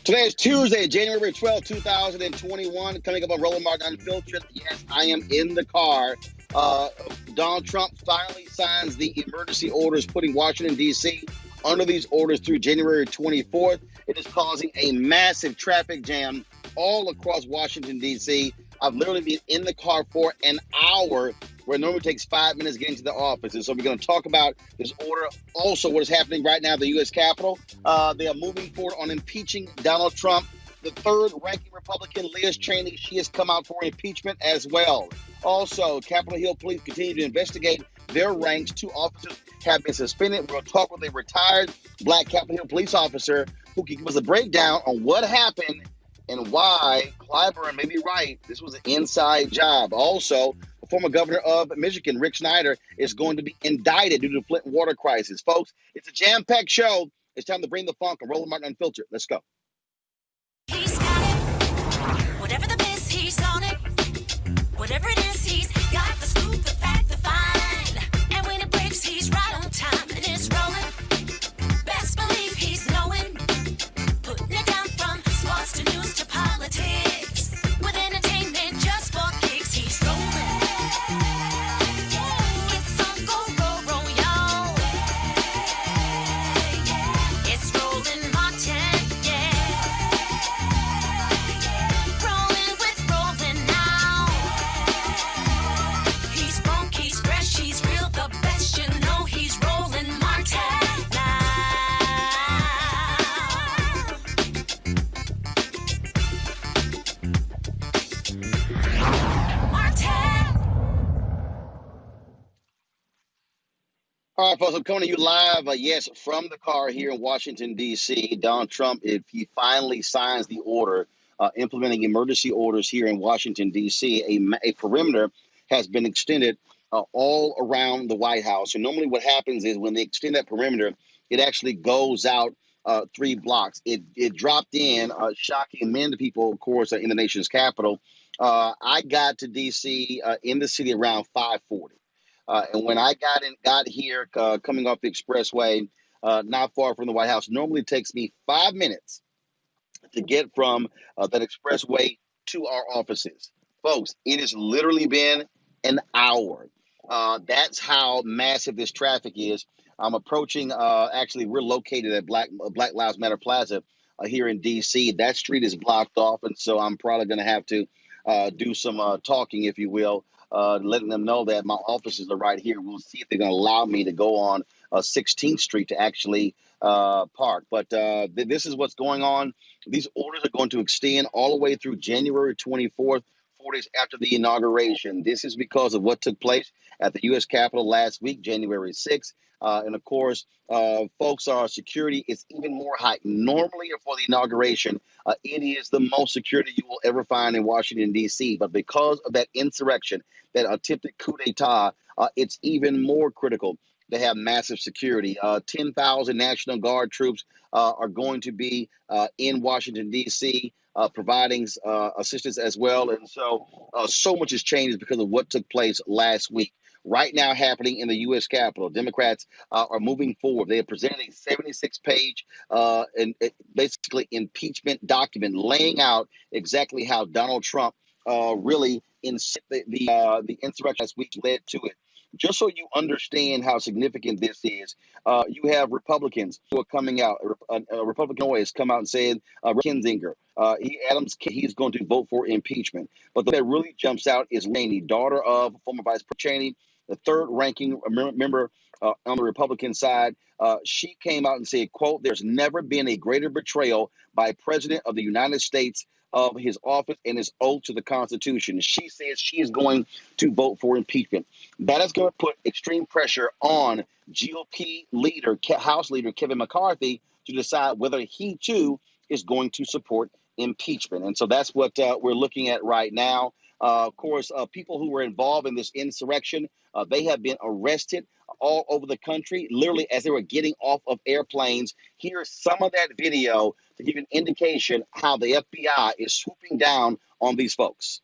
Today is Tuesday, January 12th, 2021. Coming up on Roland Unfiltered. Yes, I am in the car. Donald Trump finally signs the emergency orders putting Washington, D.C. under these orders through January 24th. It is causing a massive traffic jam all across Washington, D.C. I've literally been in the car for an hour, where it normally takes 5 minutes getting to the office. And so we're going to talk about this order. Also, what is happening right now at the U.S. Capitol. They are moving forward on impeaching Donald Trump. The third-ranking Republican, Liz Cheney, she has come out for impeachment as well. Also, Capitol Hill police continue to investigate their ranks. 2 officers have been suspended. We're going to talk with a retired Black Capitol Hill police officer who can give us a breakdown on what happened and why Clyburn may be right. This was an inside job. Also, the former governor of Michigan, Rick Snyder, is going to be indicted due to the Flint water crisis. Folks, it's a jam-packed show. It's time to bring the funk on Roland Martin Unfiltered. Let's go. He's got it. Whatever the biz, he's on it. Whatever it is, he's got the scoop, the fact, the find. And when it breaks, he's right on time and it's rolling. Best believe he's knowing. Putting it down from sports to news to politics. With entertainment just for kicks, he's rolling. It's on go, y'all. It's Roland Martin, yeah. Rolling with Roland now. He's funk, he's fresh, he's real, the best, you know he's Roland Martin now. Martin. All right, folks, I'm coming to you live, yes, from the car here in Washington, D.C. Donald Trump, if he finally signs the order implementing emergency orders here in Washington, D.C., a perimeter has been extended all around the White House. And normally what happens is when they extend that perimeter, it actually goes out 3 blocks. It dropped in, shocking many people, of course, in the nation's capital. I got to D.C. In the city around 5:40. And when I got here, coming off the expressway, not far from the White House, normally it takes me 5 minutes to get from that expressway to our offices. Folks, it has literally been an hour. That's how massive this traffic is. I'm approaching, actually, we're located at Black Lives Matter Plaza here in D.C. That street is blocked off, and so I'm probably going to have to do some talking, if you will, letting them know that my offices are right here. We'll see if they're going to allow me to go on 16th Street to actually park. But this is what's going on. These orders are going to extend all the way through January 24th, 4 days after the inauguration. This is because of what took place at the U.S. Capitol last week, January 6th. And of course, folks, our security is even more heightened. Normally, for the inauguration, it is the most security you will ever find in Washington, D.C. But because of that insurrection, that attempted coup d'etat, it's even more critical to have massive security. 10,000 National Guard troops are going to be in Washington, D.C., providing assistance as well. And so much has changed because of what took place last week. Right now happening in the U.S. Capitol, Democrats are moving forward. They have presented a 76-page basically impeachment document laying out exactly how Donald Trump really the insurrection last week led to it. Just so you understand how significant this is, you have Republicans who are coming out. Republican has come out and said Kinzinger, he's going to vote for impeachment. But that really jumps out is Cheney, daughter of former Vice President Cheney, the third-ranking member on the Republican side. She came out and said, quote, "There's never been a greater betrayal by a president of the United States of his office and his oath to the Constitution." She says she is going to vote for impeachment. That is going to put extreme pressure on GOP leader, House Leader Kevin McCarthy, to decide whether he, too, is going to support impeachment. And so that's what we're looking at right now. Of course, people who were involved in this insurrection, they have been arrested all over the country, literally as they were getting off of airplanes. Here's some of that video to give an indication how the FBI is swooping down on these folks.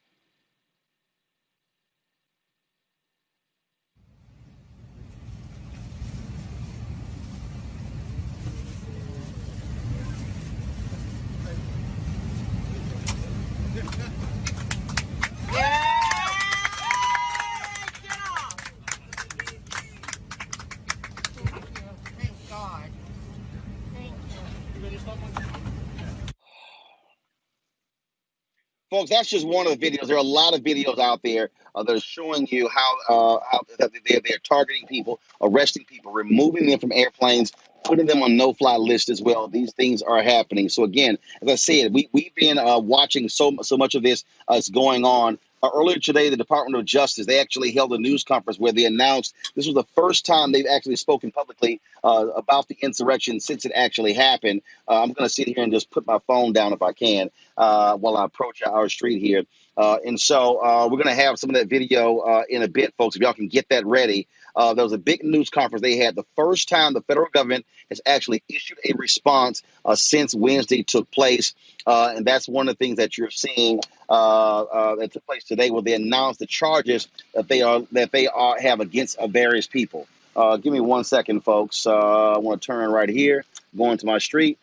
Folks, that's just one of the videos. There are a lot of videos out there that are showing you how that they're targeting people, arresting people, removing them from airplanes, putting them on no-fly list as well. These things are happening. So again, as I said, we've been watching so much of this is going on. Earlier today, the Department of Justice, they actually held a news conference where they announced this was the first time they've actually spoken publicly about the insurrection since it actually happened. I'm going to sit here and just put my phone down if I can while I approach our street here. And so we're going to have some of that video in a bit, folks, if y'all can get that ready. There was a big news conference they had. The first time the federal government has actually issued a response since Wednesday took place. And that's one of the things that you're seeing that took place today, where they announced the charges that they have against various people. Give me 1 second, folks. I want to turn right here, going to my street.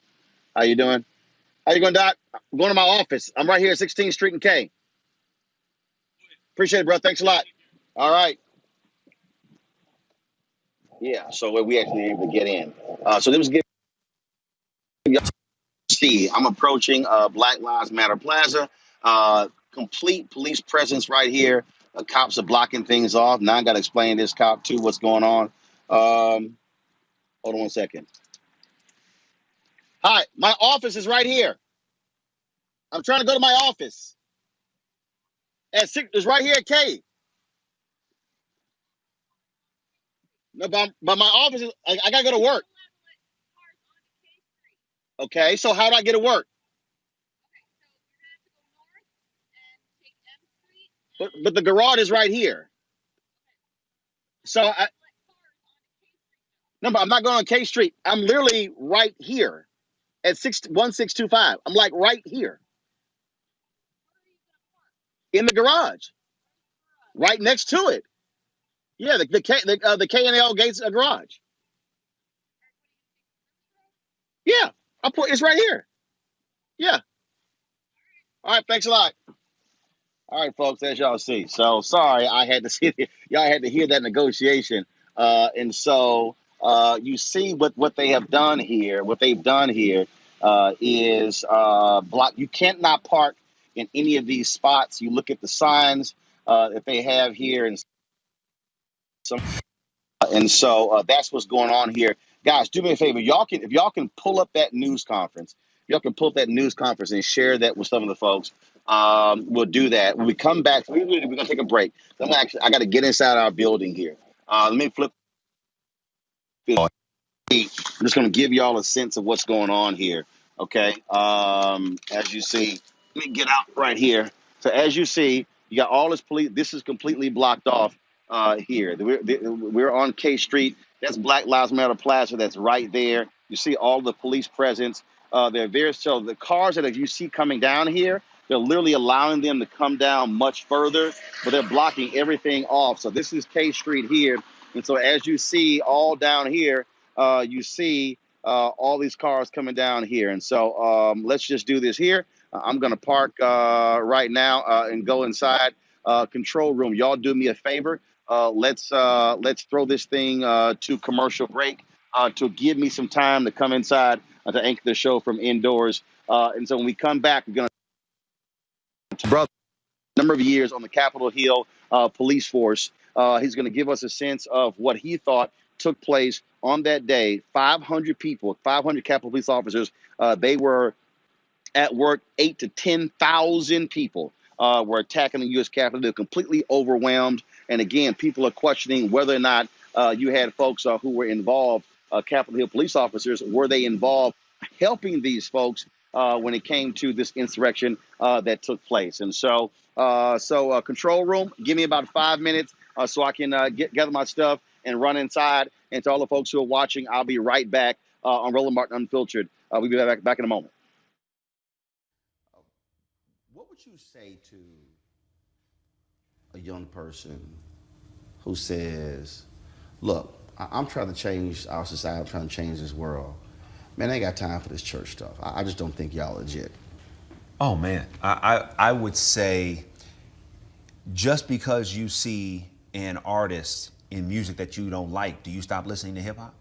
How you doing? How you going, Doc? I'm going to my office. I'm right here at 16th Street and K. Appreciate it, bro. Thanks a lot. All right. Yeah, so we actually able to get in. So this was giving y'all see. I'm approaching Black Lives Matter Plaza. Complete police presence right here. Cops are blocking things off. Now I got to explain this cop too what's going on. Hold on 1 second. Hi, my office is right here. I'm trying to go to my office. It's right here at K. No, but my office is. I gotta go to work. Okay, so how do I get to work? But the garage is right here. So no, but I'm not going on K Street. I'm literally right here at 1625. I'm like right here in the garage, right next to it. Yeah, the K&L Gates garage. Yeah, it's right here. Yeah. All right. Thanks a lot. All right, folks. As y'all see, so sorry I had to see y'all had to hear that negotiation, and so you see what they have done here. What they've done here is block. You can't not park in any of these spots. You look at the signs that they have here, and some. And so that's what's going on here, guys. Do me a favor, if y'all can pull up that news conference, y'all can pull up that news conference and share that with some of the folks. We'll do that when we come back. We're gonna take a break. I got to get inside our building here. Let me flip. I'm just going to give y'all a sense of what's going on here. Okay. As you see, let me get out right here. So as you see, you got all this police. This is completely blocked off here. We're on K Street. That's Black Lives Matter Plaza. That's right there. You see all the police presence. They're very so the cars that you see coming down here, they're literally allowing them to come down much further, but they're blocking everything off. So this is K Street here. And so as you see all down here, you see all these cars coming down here. And so let's just do this here. I'm going to park right now and go inside control room. Y'all do me a favor. Let's throw this thing to commercial break to give me some time to come inside to anchor the show from indoors. And so when we come back, we're going to brother number of years on the Capitol Hill police force. He's going to give us a sense of what he thought took place on that day. 500 people, 500 Capitol police officers. They were at work. 8 to 10,000 people were attacking the U.S. Capitol. They're completely overwhelmed. And again, people are questioning whether or not you had folks who were involved, Capitol Hill police officers, were they involved helping these folks when it came to this insurrection that took place. And so, control room, give me about 5 minutes so I can gather my stuff and run inside. And to all the folks who are watching, I'll be right back on Roland Martin Unfiltered. We'll be back in a moment. What would you say to a young person who says, look, I'm trying to change our society, I'm trying to change this world. Man, I ain't got time for this church stuff. I just don't think y'all legit. Oh, man. I would say just because you see an artist in music that you don't like, do you stop listening to hip hop?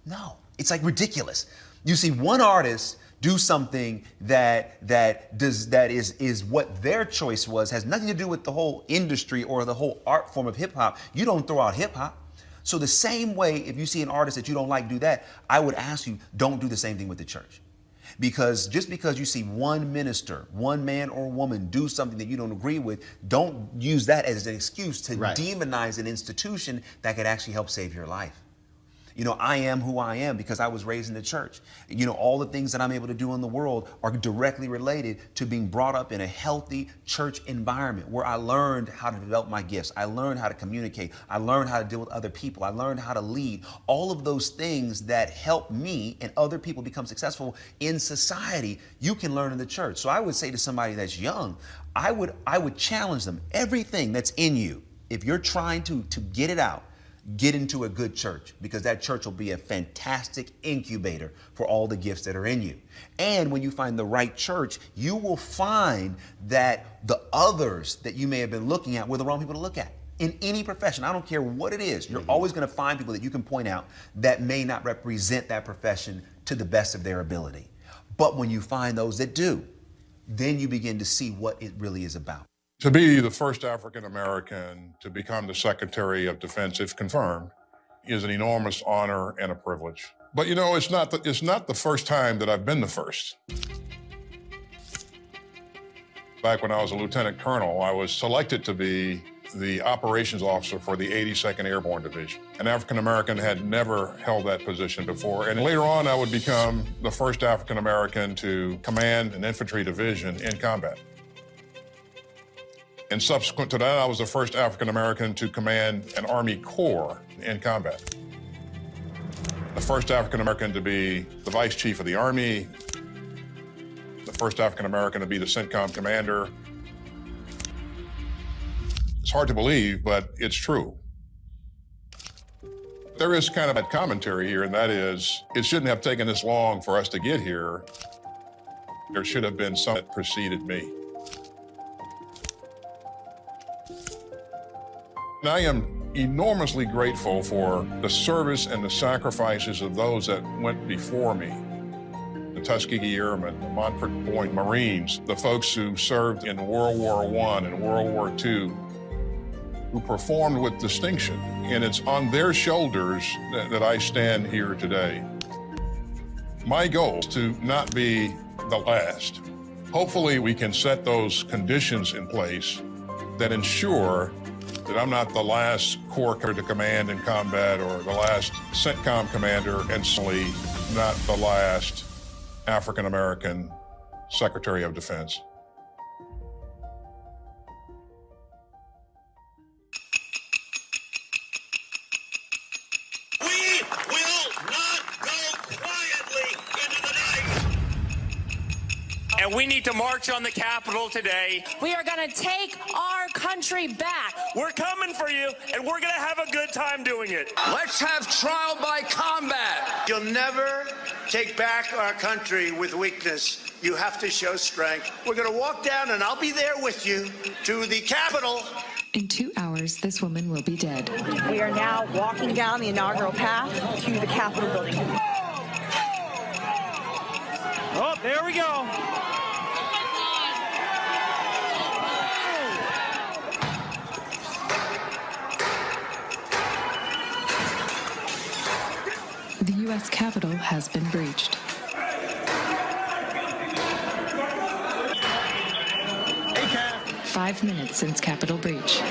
No. It's like ridiculous. You see one artist do something that is what their choice was, has nothing to do with the whole industry or the whole art form of hip hop. You don't throw out hip hop. So the same way, if you see an artist that you don't like do that, I would ask you, don't do the same thing with the church. Because just because you see one minister, one man or woman do something that you don't agree with, don't use that as an excuse to demonize an institution that could actually help save your life. You know, I am who I am because I was raised in the church. You know, all the things that I'm able to do in the world are directly related to being brought up in a healthy church environment where I learned how to develop my gifts. I learned how to communicate. I learned how to deal with other people. I learned how to lead. All of those things that help me and other people become successful in society, you can learn in the church. So I would say to somebody that's young, I would challenge them. Everything that's in you, if you're trying to get it out, get into a good church, because that church will be a fantastic incubator for all the gifts that are in you. And when you find the right church, you will find that the others that you may have been looking at were the wrong people to look at. In any profession, I don't care what it is, you're always going to find people that you can point out that may not represent that profession to the best of their ability. But when you find those that do, then you begin to see what it really is about. To be the first African American to become the Secretary of Defense, if confirmed, is an enormous honor and a privilege. But you know, it's not the first time that I've been the first. Back when I was a lieutenant colonel, I was selected to be the operations officer for the 82nd Airborne Division. An African American had never held that position before. And later on, I would become the first African American to command an infantry division in combat. And subsequent to that, I was the first African-American to command an Army Corps in combat. The first African-American to be the Vice Chief of the Army, the first African-American to be the CENTCOM commander. It's hard to believe, but it's true. There is kind of a commentary here, and that is, it shouldn't have taken this long for us to get here. There should have been some that preceded me. And I am enormously grateful for the service and the sacrifices of those that went before me. The Tuskegee Airmen, the Montford Point Marines, the folks who served in World War I and World War II, who performed with distinction. And it's on their shoulders that I stand here today. My goal is to not be the last. Hopefully we can set those conditions in place that ensure that I'm not the last Corps to command in combat or the last CENTCOM commander, and certainly not the last African-American Secretary of Defense. We will not go quietly into the night. And we need to march on the Capitol today. We are going to take our country back. We're coming for you, and we're going to have a good time doing it. Let's have trial by combat. You'll never take back our country with weakness. You have to show strength. We're going to walk down, and I'll be there with you, to the Capitol. In 2 hours, this woman will be dead. We are now walking down the inaugural path to the Capitol building. Oh, there we go. The U.S. Capitol has been breached. Hey, 5 minutes since Capitol breach.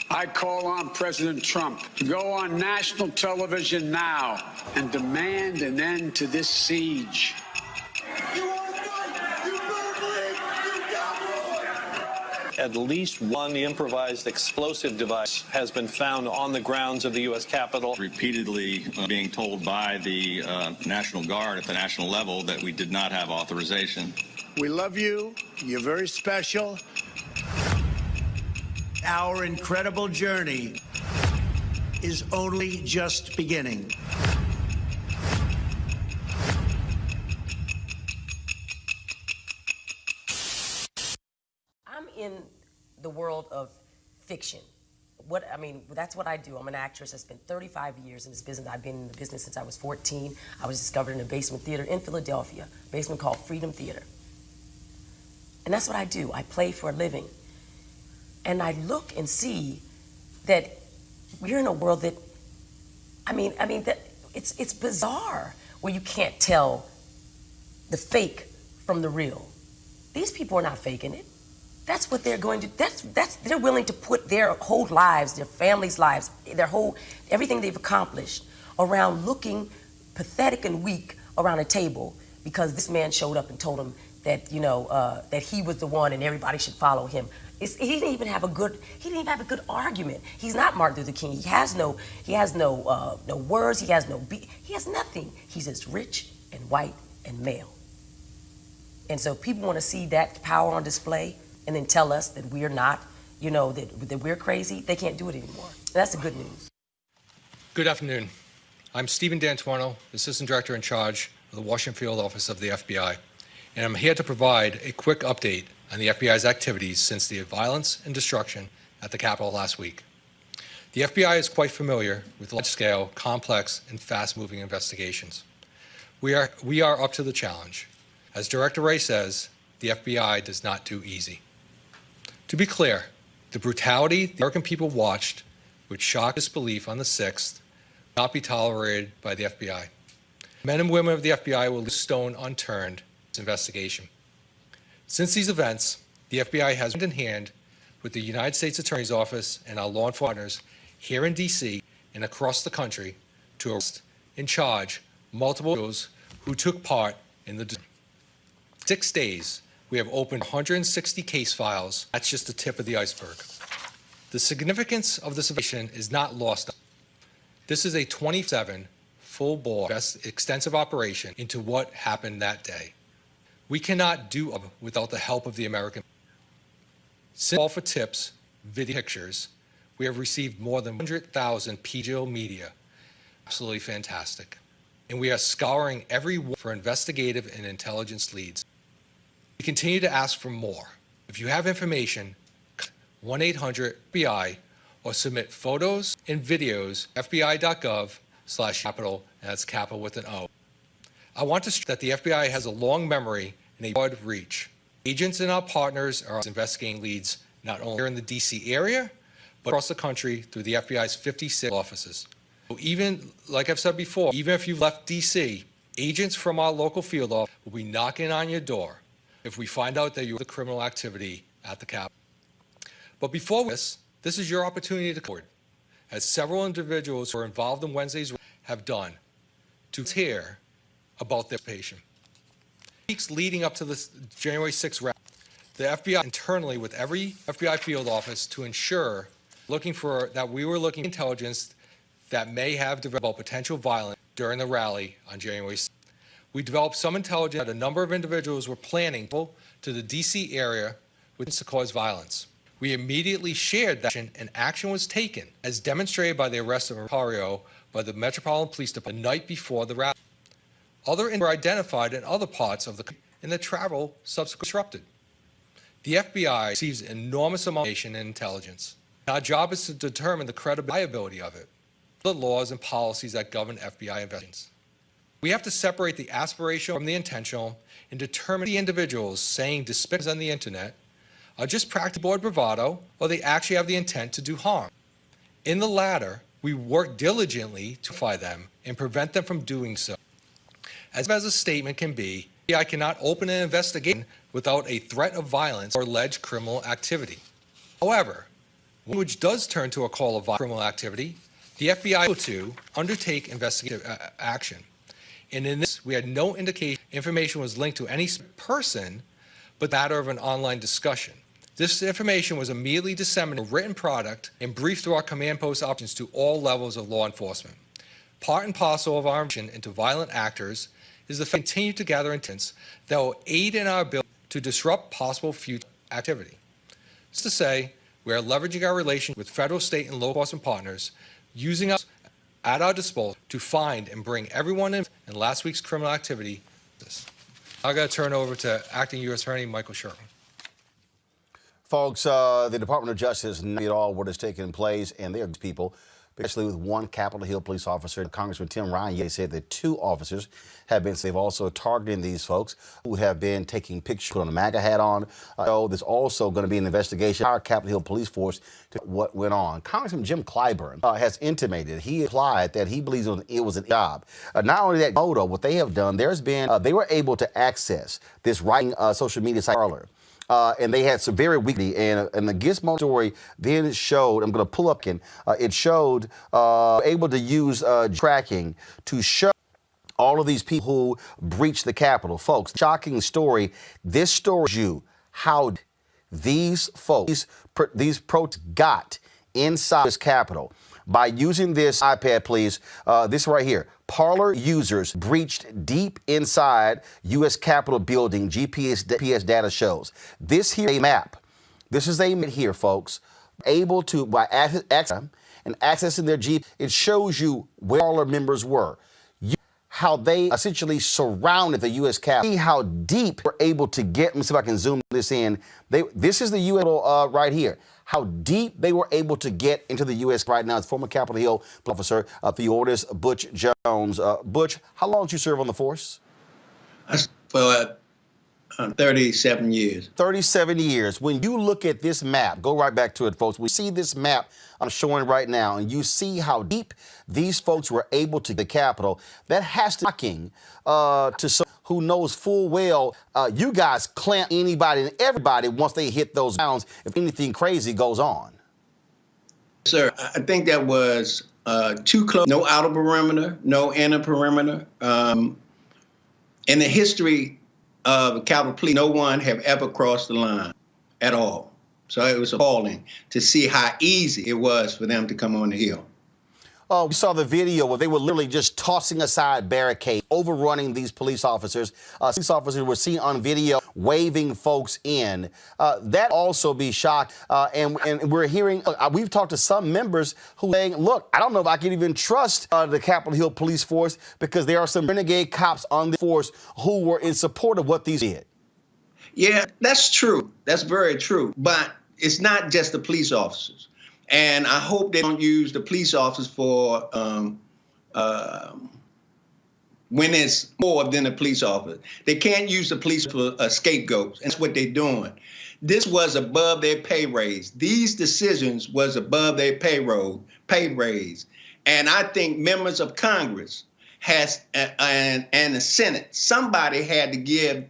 I call on President Trump to go on national television now and demand an end to this siege. At least one improvised explosive device has been found on the grounds of the U.S. Capitol. Repeatedly being told by the National Guard at the national level that we did not have authorization We love you. You're very special. Our incredible journey is only just beginning. I'm in the world of fiction. That's what I do. I'm an actress. I spent 35 years in this business. I've been in the business since I was 14. I was discovered in a basement theater in Philadelphia, a basement called Freedom Theater. And that's what I do. I play for a living. And I look and see that we're in a world that, that it's bizarre, where you can't tell the fake from the real. These people are not faking it. That's what they're going to, they're willing to put their whole lives, their families' lives, everything they've accomplished around looking pathetic and weak around a table because this man showed up and told them that, that he was the one and everybody should follow him. He didn't even have a good argument. He's not Martin Luther King. He has no words. He has nothing. He's just rich and white and male. And so people want to see that power on display and then tell us that we're not, that we're crazy. They can't do it anymore. That's the good news. Good afternoon. I'm Stephen D'Antuono, Assistant Director in charge of the Washington Field Office of the FBI, and I'm here to provide a quick update on the FBI's activities since the violence and destruction at the Capitol last week. The FBI is quite familiar with large-scale, complex, and fast-moving investigations. We are up to the challenge. As Director Wray says, the FBI does not do easy. To be clear, the brutality the American people watched with shock and disbelief on the 6th will not be tolerated by the FBI. Men and women of the FBI will leave a stone unturned in this investigation. Since these events, the FBI has hand in hand with the United States Attorney's Office and our law enforcement partners here in D.C. and across the country to arrest and charge multiple individuals who took part in the 6 days. We have opened 160 case files. That's just the tip of the iceberg. The significance of this investigation is not lost. This is a 27 full-bore extensive operation into what happened that day. We cannot do it without the help of the American people. Since call for tips, video pictures, we have received more than 100,000 digital media. Absolutely fantastic. And we are scouring every one for investigative and intelligence leads. We continue to ask for more. If you have information, 1-800-FBI or submit photos and videos fbi.gov/capital, and that's capital with an O. I want to stress that the FBI has a long memory and a broad reach. Agents and our partners are investigating leads not only here in the D.C. area, but across the country through the FBI's 56 offices. So even, like I've said before, even if you've left D.C., agents from our local field office will be knocking on your door if we find out that you have the criminal activity at the Capitol. But before this is your opportunity to come forward, as several individuals who are involved in Wednesday's have done, to hear about their patient. Weeks leading up to the January 6th rally, the FBI internally with every FBI field office to ensure we were looking for intelligence that may have developed potential violence during the rally on January 6th. We developed some intelligence that a number of individuals were planning to the D.C. area to cause violence. We immediately shared that and action was taken, as demonstrated by the arrest of Rosario by the Metropolitan Police Department the night before the rally. Other individuals were identified in other parts of the country, and the travel subsequently disrupted. The FBI receives an enormous amount of information and intelligence. Our job is to determine the credibility of it, the laws and policies that govern FBI investigations. We have to separate the aspirational from the intentional and determine the individuals saying despicable things on the internet are just practical board bravado or they actually have the intent to do harm. In the latter, we work diligently to identify them and prevent them from doing so. As a statement can be, I cannot open an investigation without a threat of violence or alleged criminal activity. However, which does turn to a call of criminal activity, the FBI will to undertake investigative action. And in this, we had no indication information was linked to any person, but the matter of an online discussion. This information was immediately disseminated in a written product and briefed through our command post options to all levels of law enforcement. Part and parcel of our mission into violent actors is the fact that we continue to gather intelligence that will aid in our ability to disrupt possible future activity. This is to say, we are leveraging our relations with federal, state, and local enforcement partners, using us at our disposal to find and bring everyone in last week's criminal activity. I got to turn over to Acting U.S. Attorney Michael Sherman. Folks, the Department of Justice knows all what is taking place, and they're people, especially with one Capitol Hill police officer. Congressman Tim Ryan said that 2 officers have been saved, also targeting these folks who have been taking pictures, put on a MAGA hat on. So there's also going to be an investigation. Our Capitol Hill police force to what went on. Congressman Jim Clyburn has intimated, he implied that he believes it was a job. Not only that, what they have done, there's been, they were able to access this writing social media site Parler. And they had some very weakly, and the Gizmo story then showed, I'm going to pull up again, it showed able to use tracking to show all of these people who breached the Capitol. Folks, shocking story. This story shows you how these folks, these protests got inside this Capitol. By using this iPad, please, this right here. Parler users breached deep inside U.S. Capitol building, GPS data shows. This here is a map. This is a map here, folks. Able to, by accessing their GPS, it shows you where Parler members were. How they essentially surrounded the U.S. Capitol. See how deep we're able to get. Let me see if I can zoom this in. This is the U.S. Capitol right here. How deep they were able to get into the U.S. right now. It's former Capitol Hill officer Theodis Butch Jones. Butch, how long did you serve on the force? For 37 years. 37 years. When you look at this map, go right back to it, folks. We see this map I'm showing right now, and you see how deep these folks were able to get the Capitol. That has to be shocking to someone who knows full well you guys clamp anybody and everybody once they hit those bounds if anything crazy goes on. Sir, I think that was too close. No outer perimeter, no inner perimeter. In the history of Capitol Police, no one have ever crossed the line at all. So it was appalling to see how easy it was for them to come on the Hill. We saw the video where they were literally just tossing aside barricades, overrunning these police officers. Police officers were seen on video waving folks in. That also be shocked. And we're hearing, we've talked to some members who are saying, look, I don't know if I can even trust the Capitol Hill police force because there are some renegade cops on the force who were in support of what these did. Yeah, that's true. That's very true. But it's not just the police officers. And I hope they don't use the police officers for when it's more than a police officer. They can't use the police for scapegoats. That's what they're doing. This was above their pay raise. These decisions was above their pay raise. And I think members of Congress and the Senate, somebody had to give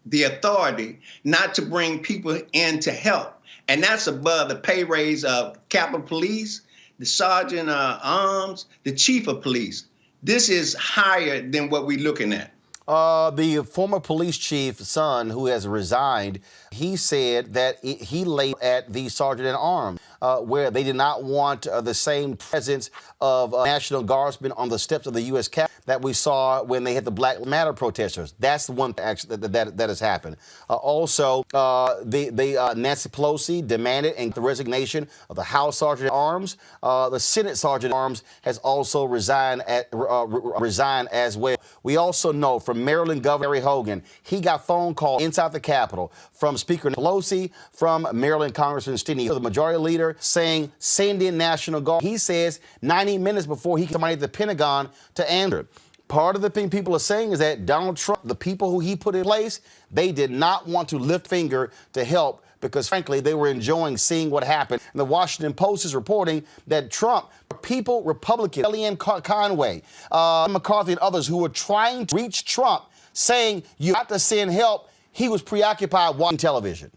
the authority not to bring people in to help. And that's above the pay raise of Capitol Police, the Sergeant Arms, the Chief of Police. This is higher than what we're looking at. The former police chief's son, who has resigned, he said that he laid at the Sergeant at Arms, where they did not want the same presence of National Guardsmen on the steps of the U.S. Capitol that we saw when they hit the Black Lives Matter protesters. That's the one that has happened. Also, Nancy Pelosi demanded the resignation of the House Sergeant at Arms. The Senate Sergeant at Arms has also resigned as well. We also know from Maryland Governor Larry Hogan, he got phone calls inside the Capitol from Speaker Pelosi, from Maryland Congressman Steny, the majority leader, saying send in National Guard. He says 90 minutes before he came to the Pentagon to answer. Part of the thing people are saying is that Donald Trump, the people who he put in place, they did not want to lift finger to help because, frankly, they were enjoying seeing what happened. And the Washington Post is reporting that Trump, people, Republicans, Kellyanne Conway, McCarthy, and others who were trying to reach Trump, saying you have to send help, he was preoccupied watching television.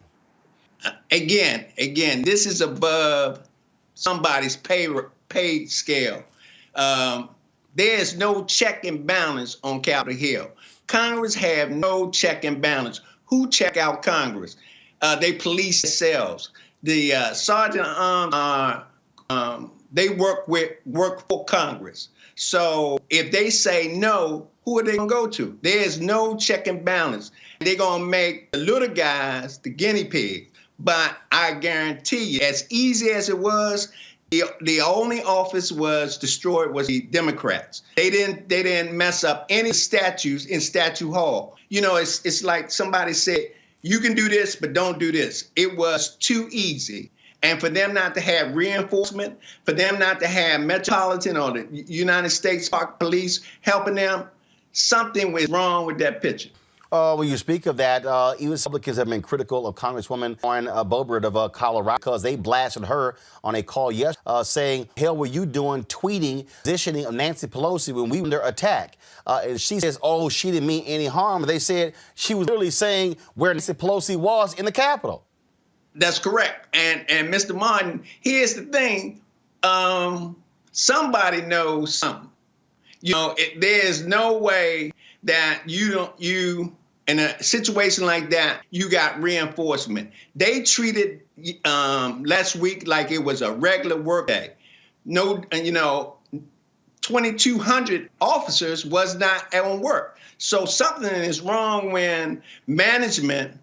Again, this is above somebody's pay scale. There is no check and balance on Capitol Hill. Congress have no check and balance. Who check out Congress? They police themselves. The Sergeant Arms they work for Congress. So if they say no, who are they going to go to? There's no check and balance. They're going to make the little guys the guinea pigs. But I guarantee you, as easy as it was, the only office was destroyed was the Democrats. They didn't mess up any statues in Statue Hall. You know, it's like somebody said, you can do this, but don't do this. It was too easy. And for them not to have reinforcement, for them not to have Metropolitan or the United States Park Police helping them, something was wrong with that picture. When you speak of that, even Republicans have been critical of Congresswoman Lauren Boebert of Colorado because they blasted her on a call yesterday saying, hell were you doing tweeting, positioning of Nancy Pelosi when we were under attack? And she says, oh, she didn't mean any harm. They said she was literally saying where Nancy Pelosi was in the Capitol. That's correct. And Mr. Martin, here's the thing. Somebody knows something. You know, there's no way that you in a situation like that, you got reinforcement. They treated last week like it was a regular work day. No, 2,200 officers was not on work. So something is wrong when management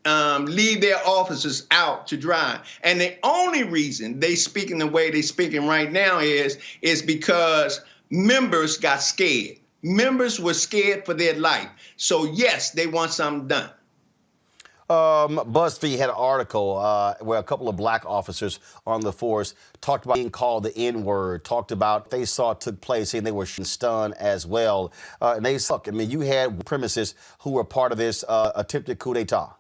leave their officers out to dry. And the only reason they speaking the way they speaking right now is because members got scared. Members were scared for their life. So, yes, they want something done. BuzzFeed had an article where a couple of black officers on the force talked about being called the N-word, talked about they saw it took place and they were stunned as well. And they suck. I mean, you had supremacists who were part of this attempted coup d'etat.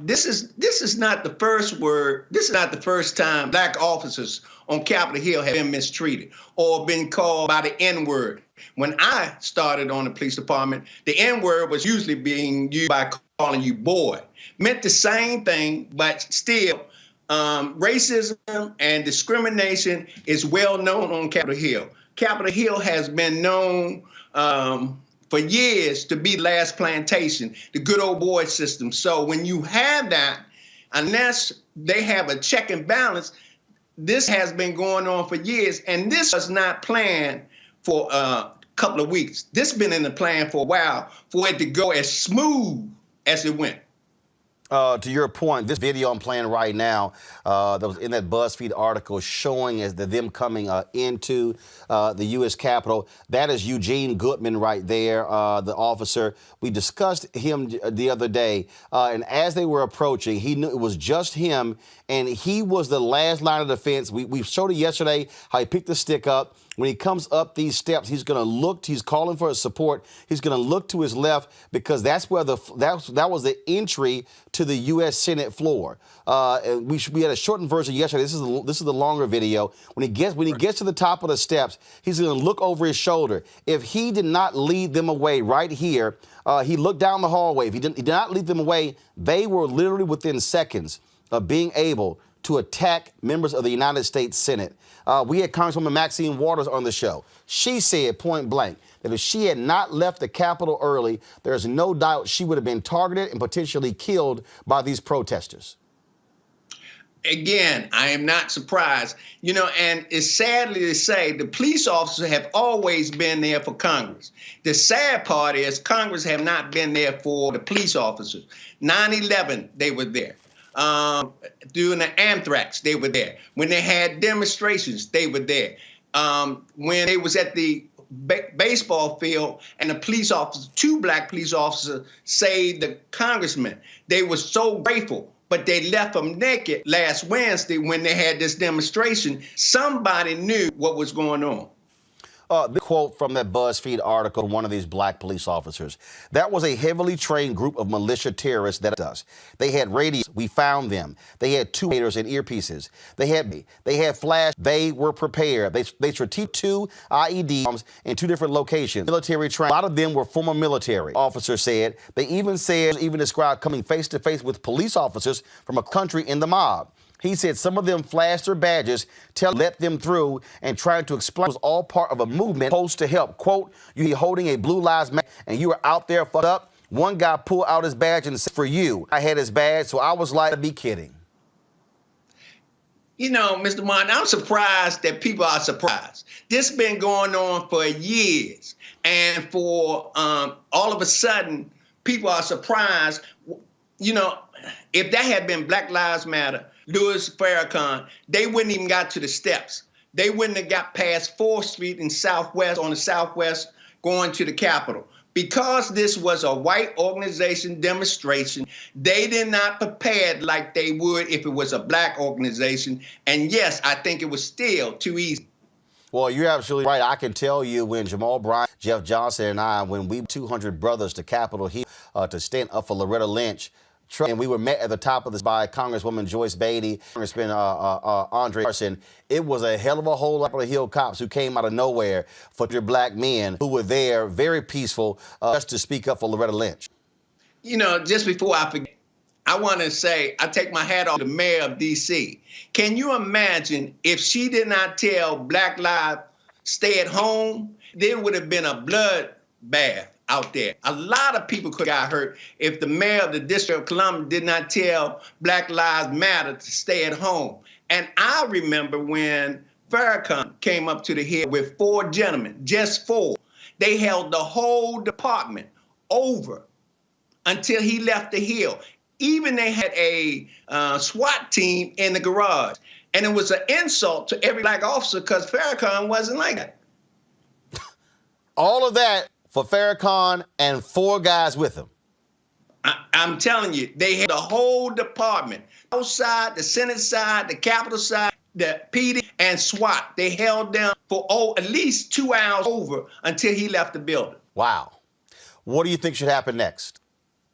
This is not the first word. This is not the first time black officers on Capitol Hill have been mistreated or been called by the N-word. When I started on the police department, the N-word was usually being used by calling you boy. Meant the same thing, but still, racism and discrimination is well known on Capitol Hill. Capitol Hill has been known for years to be the last plantation, the good old boy system. So when you have that, unless they have a check and balance, this has been going on for years, and this was not planned for a couple of weeks. This has been in the plan for a while for it to go as smooth as it went. To your point, this video I'm playing right now that was in that BuzzFeed article showing as them coming into the U.S. Capitol, that is Eugene Goodman right there, the officer. We discussed him the other day, and as they were approaching, he knew it was just him, and he was the last line of defense. We showed it yesterday how he picked the stick up. When he comes up these steps, he's going to look. He's calling for his support. He's going to look to his left because that's where that was the entry to the U.S. Senate floor. We had a shortened version yesterday. This is the longer video. When he gets to the top of the steps, he's going to look over his shoulder. If he did not lead them away right here, he looked down the hallway. If he did not lead them away, they were literally within seconds of being able to attack members of the United States Senate. We had Congresswoman Maxine Waters on the show. She said point blank that if she had not left the Capitol early, there's no doubt she would have been targeted and potentially killed by these protesters. Again, I am not surprised. And it's sadly to say the police officers have always been there for Congress. The sad part is Congress have not been there for the police officers. 9/11, they were there. During the anthrax, they were there. When they had demonstrations, they were there. When they was at the baseball field and the police officers, 2 black police officers saved the congressman, they were so grateful, but they left them naked last Wednesday when they had this demonstration. Somebody knew what was going on. The quote from that BuzzFeed article, one of these black police officers. That was a heavily trained group of militia terrorists that does. They had radios. We found them. They had 2 radars and earpieces. They had flash. They were prepared. They strategic 2 IED bombs in 2 different locations. Military training. A lot of them were former military. Officers said. They even described coming face to face with police officers from a country in the mob. He said some of them flashed their badges, let them through, and tried to explain it was all part of a movement supposed to help. Quote, you holding a Blue Lives Matter and you were out there fucked up. One guy pulled out his badge and said, for you. I had his badge, so I was like, be kidding. You know, Mr. Martin, I'm surprised that people are surprised. This has been going on for years. And for all of a sudden, people are surprised. You know, if that had been Black Lives Matter, Louis Farrakhan, they wouldn't even got to the steps. They wouldn't have got past 4th Street in Southwest, on the Southwest, going to the Capitol. Because this was a white organization demonstration, they did not prepare like they would if it was a black organization. And yes, I think it was still too easy. Well, you're absolutely right. I can tell you when Jamal Bryant, Jeff Johnson, and I, when we 200 brothers to Capitol Hill to stand up for Loretta Lynch, and we were met at the top of this by Congresswoman Joyce Beatty, Congressman Andre Carson. It was a hell of a whole lot of Hill cops who came out of nowhere for your black men who were there, very peaceful, just to speak up for Loretta Lynch. You know, just before I forget, I want to say I take my hat off to the mayor of D.C. Can you imagine if she did not tell Black Lives stay at home? There would have been a bloodbath out there. A lot of people could have got hurt if the mayor of the District of Columbia did not tell Black Lives Matter to stay at home. And I remember when Farrakhan came up to the Hill with 4 gentlemen, just 4. They held the whole department over until he left the Hill. Even they had a SWAT team in the garage. And it was an insult to every black officer because Farrakhan wasn't like that. All of that for Farrakhan and 4 guys with him. I'm telling you, they had the whole department, outside, the Senate side, the Capitol side, the PD, and SWAT. They held them for at least 2 hours over until he left the building. Wow. What do you think should happen next?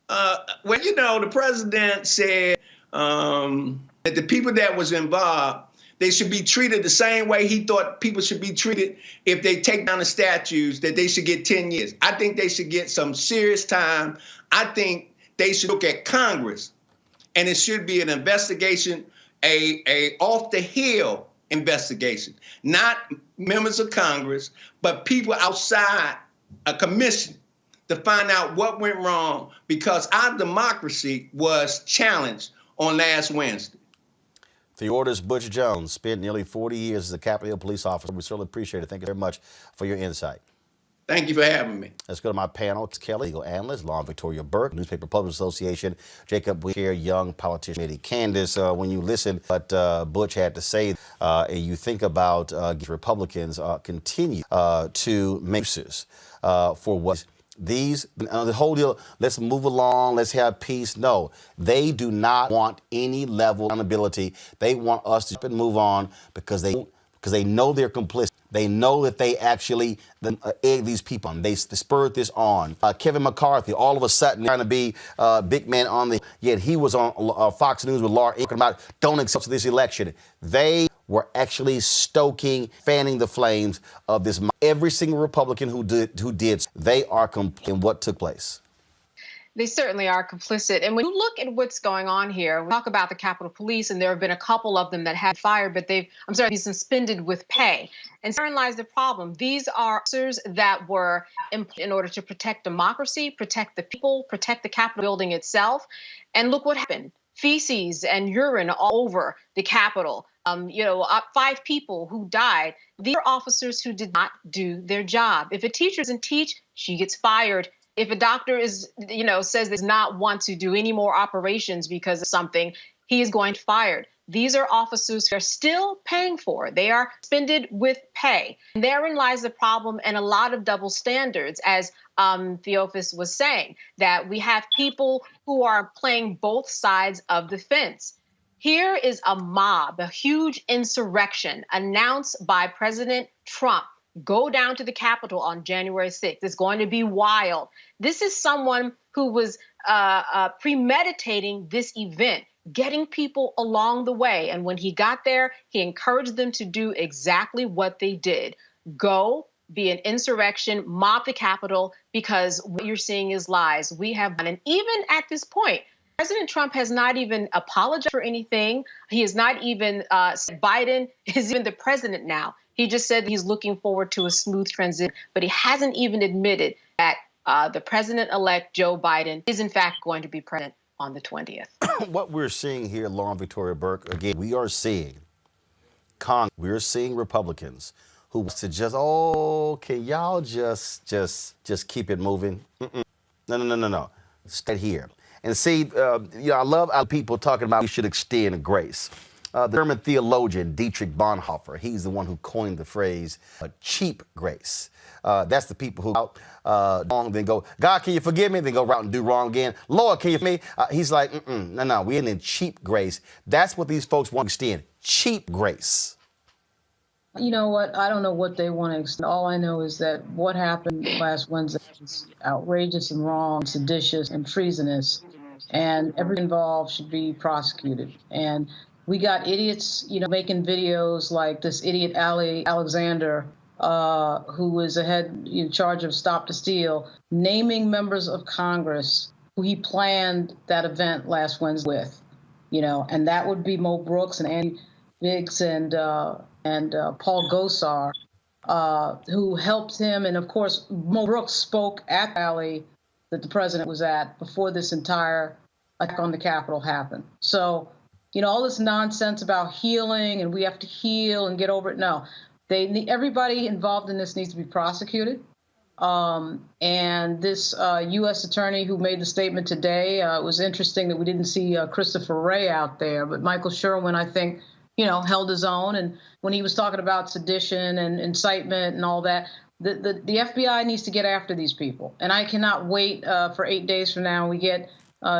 Well, you know, the president said that the people that was involved, they should be treated the same way he thought people should be treated if they take down the statues, that they should get 10 years. I think they should get some serious time. I think they should look at Congress, and it should be an investigation, a off the hill investigation, not members of Congress, but people outside a commission to find out what went wrong, because our democracy was challenged on last Wednesday. The Orders Butch Jones spent nearly 40 years as a Capitol Hill police officer. We certainly appreciate it. Thank you very much for your insight. Thank you for having me. Let's go to my panel. Kelly, legal analyst, Law and Victoria Burke, Newspaper Publishers Association, Jacob Weir, Young Politician Committee. Candace, when you listen to what Butch had to say, and you think about Republicans continue to make excuses for what these, the whole deal, let's move along, let's have peace. No, they do not want any level of accountability. They want us to move on because they know they're complicit. They know that they actually egg these people on. They spurred this on. Kevin McCarthy, all of a sudden, trying to be big man on the, yet he was on Fox News with Laura talking about don't accept this election. They were actually fanning the flames of this. Every single Republican who did, they are complicit in what took place. They certainly are complicit. And when you look at what's going on here, we talk about the Capitol Police, and there have been a couple of them that have fired, but they've suspended with pay. And therein lies the problem. These are officers that were in order to protect democracy, protect the people, protect the Capitol building itself. And look what happened. Feces and urine all over the Capitol. 5 people who died. These are officers who did not do their job. If a teacher doesn't teach, she gets fired. If a doctor says does not want to do any more operations because of something, he is going to be fired. These are officers who are still paying for. They are suspended with pay. And therein lies the problem and a lot of double standards, as Theophis was saying, that we have people who are playing both sides of the fence. Here is a mob, a huge insurrection announced by President Trump. Go down to the Capitol on January 6th. It's going to be wild. This is someone who was premeditating this event, getting people along the way. And when he got there, he encouraged them to do exactly what they did. Go, be an insurrection, mob the Capitol, because what you're seeing is lies. We have, and even at this point, President Trump has not even apologized for anything. He has not even said Biden is even the president now. He just said he's looking forward to a smooth transition, but he hasn't even admitted that the president-elect Joe Biden is in fact going to be president on the 20th. What we're seeing here, Law and Victoria Burke, again, we are seeing Congress, we're seeing Republicans who wants to just, can y'all just keep it moving? No. Stay here. And see, I love how people talking about we should extend grace. The German theologian Dietrich Bonhoeffer, he's the one who coined the phrase cheap grace. That's the people who wrong, then go, God, can you forgive me? Then go out and do wrong again. Lord, can you forgive me? He's like, no, we ain't in cheap grace. That's what these folks want to extend, cheap grace. You know what? I don't know what they want to extend. All I know is that what happened last Wednesday is outrageous and wrong, seditious and treasonous, and everyone involved should be prosecuted. And we got idiots, making videos like this idiot Alexander, who is in charge of Stop the Steal, naming members of Congress who he planned that event last Wednesday with, and that would be Mo Brooks and Andy Biggs and Paul Gosar, who helped him. And of course, Mo Brooks spoke at the rally that the president was at before this entire attack on the Capitol happened. So, all this nonsense about healing and we have to heal and get over it. No, everybody involved in this needs to be prosecuted. And this U.S. attorney who made the statement today, it was interesting that we didn't see Christopher Wray out there, but Michael Sherwin, I think, held his own. And when he was talking about sedition and incitement and all that, the FBI needs to get after these people. And I cannot wait for 8 days from now we get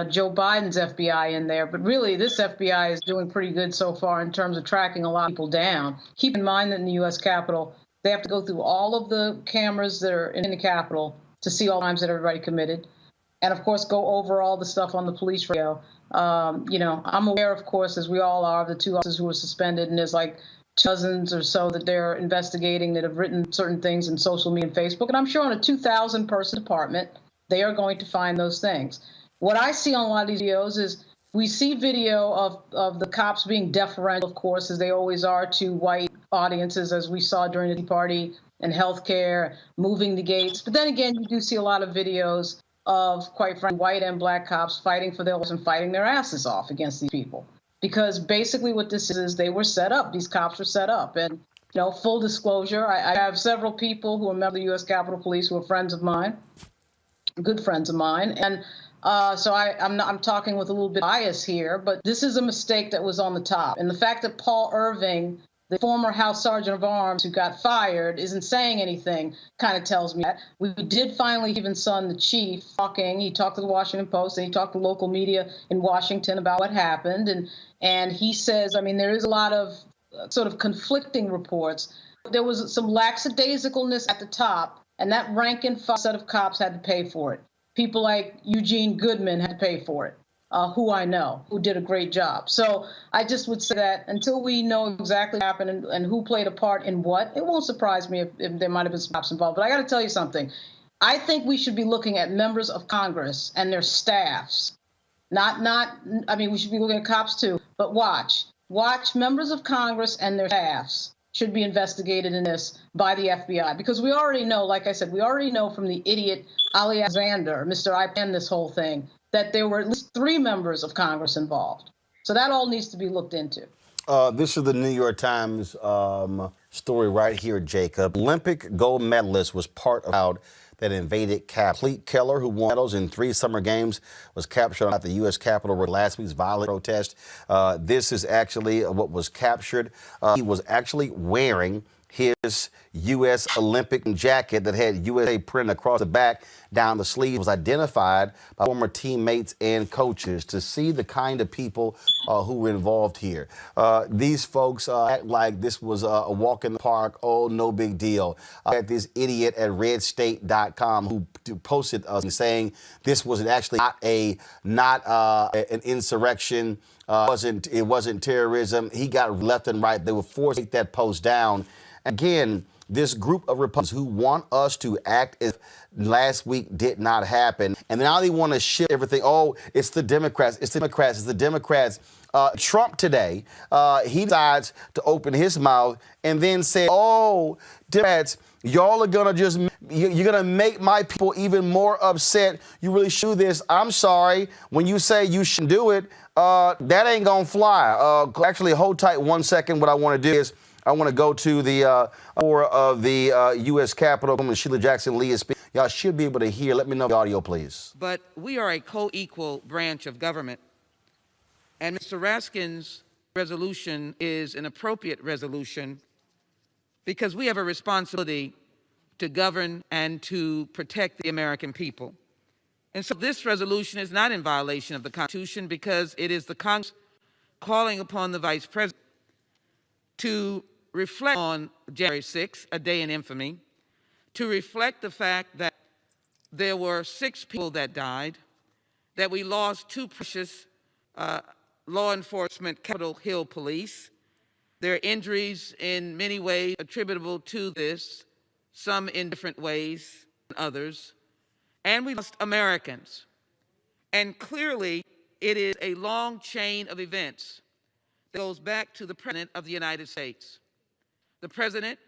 Joe Biden's FBI in there. But really, this FBI is doing pretty good so far in terms of tracking a lot of people down. Keep in mind that in the U.S. Capitol, they have to go through all of the cameras that are in the Capitol to see all the crimes that everybody committed. And, of course, go over all the stuff on the police radio. I'm aware, of course, as we all are, of the 2 officers who were suspended, and there's like dozens or so that they're investigating that have written certain things in social media and Facebook. And I'm sure on a 2,000-person department, they are going to find those things. What I see on a lot of these videos is we see video of the cops being deferential, of course, as they always are to white audiences, as we saw during the Tea Party and healthcare, moving the gates. But then again, you do see a lot of videos of, quite frankly, white and black cops fighting for their lives and fighting their asses off against these people. Because basically what this is they were set up. These cops were set up. And, full disclosure, I have several people who are members of the U.S. Capitol Police who are friends of mine, good friends of mine. And so I'm talking with a little bit of bias here, but this is a mistake that was on the top. And the fact that Paul Irving, the former House Sergeant of Arms who got fired, isn't saying anything kind of tells me that. We did finally hear his son, the chief, talking. He talked to the Washington Post and he talked to local media in Washington about what happened. And he says, there is a lot of sort of conflicting reports. There was some lackadaisicalness at the top, and that rank and file set of cops had to pay for it. People like Eugene Goodman had to pay for it, who I know, who did a great job. So I just would say that until we know exactly what happened and who played a part in what, it won't surprise me if there might have been some cops involved. But I got to tell you something. I think we should be looking at members of Congress and their staffs. We should be looking at cops too, but watch members of Congress and their staffs should be investigated in this by the FBI, because we already know, like I said, from the idiot Alexander, Mr. I planned this whole thing, that there were at least 3 members of Congress involved. So that all needs to be looked into. This is the New York Times story right here, Jacob. Olympic gold medalist was part of a crowd that invaded Cleet Keller, who won medals in 3 summer games, was captured at the U.S. Capitol last week's violent protest. This is actually what was captured. He was actually wearing his U.S. Olympic jacket that had USA printed across the back, down the sleeve. Was identified by former teammates and coaches to see the kind of people who were involved here. These folks act like this was a walk in the park. Oh, no big deal. At this idiot at redstate.com who posted us saying this was actually not an insurrection. It wasn't terrorism. He got left and right. They were forced to take that post down. Again, this group of Republicans who want us to act as last week did not happen. And now they want to shift everything. Oh, it's the Democrats. It's the Democrats. It's the Democrats. Trump today, he decides to open his mouth and then say, oh, Democrats, y'all are going to you're going to make my people even more upset. You really should do this. I'm sorry. When you say you shouldn't do it, that ain't going to fly. Actually, hold tight 1 second. What I want to do is I want to go to the floor of the U.S. Capitol. Woman Sheila Jackson Lee is speaking. Y'all should be able to hear. Let me know the audio, please. But we are a co-equal branch of government. And Mr. Raskin's resolution is an appropriate resolution because we have a responsibility to govern and to protect the American people. And so this resolution is not in violation of the Constitution because it is the Congress calling upon the Vice President to reflect on January 6th, a day in infamy, to reflect the fact that there were 6 people that died, that we lost 2 precious law enforcement Capitol Hill police. There are injuries in many ways attributable to this, some in different ways than others. And we lost Americans. And clearly, it is a long chain of events that goes back to the President of the United States. The President,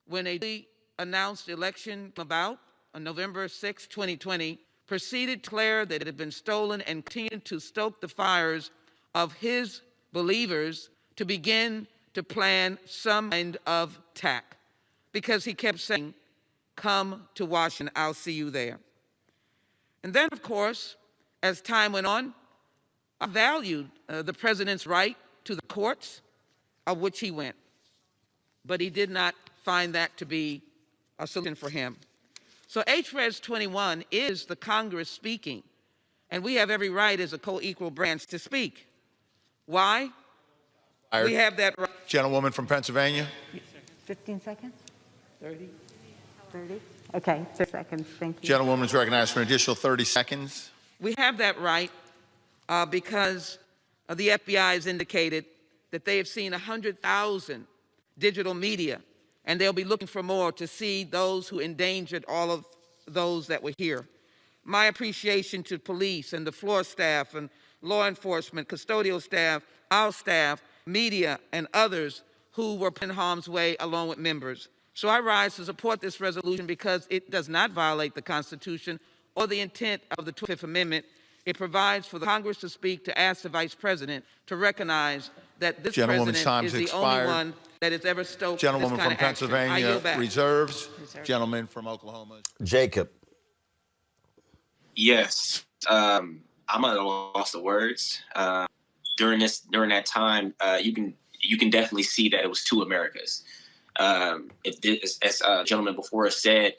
when a announced election came about on November 6, 2020, proceeded to declare that it had been stolen and continued to stoke the fires of his believers to begin to plan some kind of attack. Because he kept saying, come to Washington, I'll see you there. And then, of course, as time went on, I valued the President's right to the courts, of which he went. But he did not find that to be a solution for him. So HRES 21 is the Congress speaking, and we have every right as a co-equal branch to speak. Why? We have that right. Gentlewoman from Pennsylvania. 15 seconds? 30? 30? Okay, 30 seconds, thank you. Gentlewoman is recognized for an additional 30 seconds. We have that right because the FBI has indicated that they have seen 100,000 digital media, and they'll be looking for more to see those who endangered all of those that were here. My appreciation to police and the floor staff and law enforcement, custodial staff, our staff, media, and others who were put in harm's way along with members. So I rise to support this resolution because it does not violate the Constitution or the intent of the 25th Amendment. It provides for the Congress to speak to ask the Vice President to recognize that this President is the only one that has ever stoked this kind of action. Gentlewoman from Pennsylvania reserves. Gentleman from Oklahoma. Jacob. Yes, I'm at a loss of words. During that time, you can definitely see that it was 2 Americas. If this, as a gentleman before us said,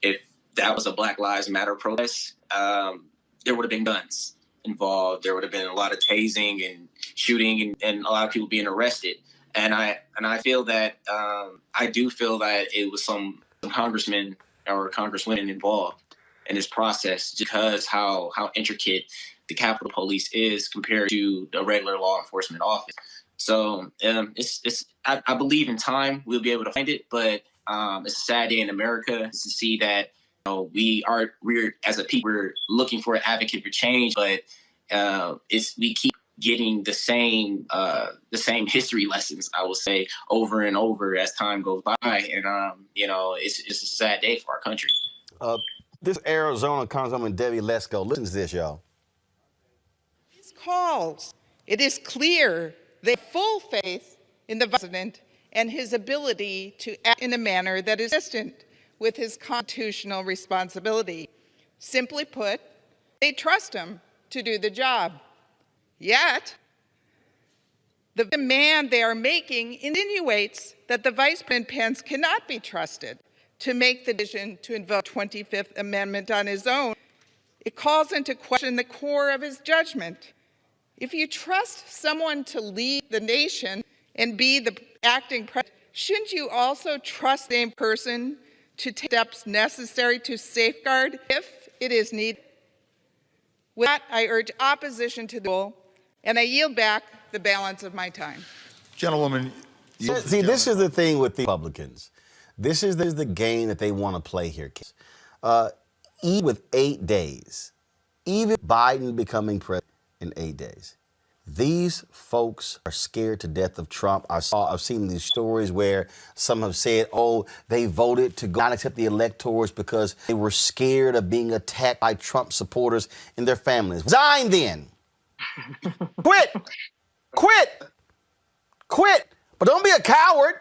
if that was a Black Lives Matter protest, there would have been guns involved. There would have been a lot of tasing and shooting and a lot of people being arrested. And I feel that I do feel that it was some congressmen or congresswomen involved in this process because how intricate the Capitol Police is compared to the regular law enforcement office. So I believe in time we'll be able to find it, but it's a sad day in America to see that we're as a people we're looking for an advocate for change, but we keep getting the same history lessons, I will say, over and over as time goes by, and it's a sad day for our country. This Arizona Congresswoman Debbie Lesko, listen to this, y'all. These calls, it is clear they have full faith in the President and his ability to act in a manner that is consistent with his constitutional responsibility. Simply put, they trust him to do the job. Yet, the demand they are making insinuates that the Vice President Pence cannot be trusted to make the decision to invoke the 25th Amendment on his own. It calls into question the core of his judgment. If you trust someone to lead the nation and be the acting president, shouldn't you also trust the same person to take steps necessary to safeguard if it is needed? With that, I urge opposition to the bill, and I yield back the balance of my time. Gentlewoman. See, this is the thing with the Republicans. This is the game that they want to play here. Even with 8 days, even Biden becoming president in 8 days, these folks are scared to death of Trump. I've seen these stories where some have said, oh, they voted to not accept the electors because they were scared of being attacked by Trump supporters and their families. Resign then. Quit. But don't be a coward.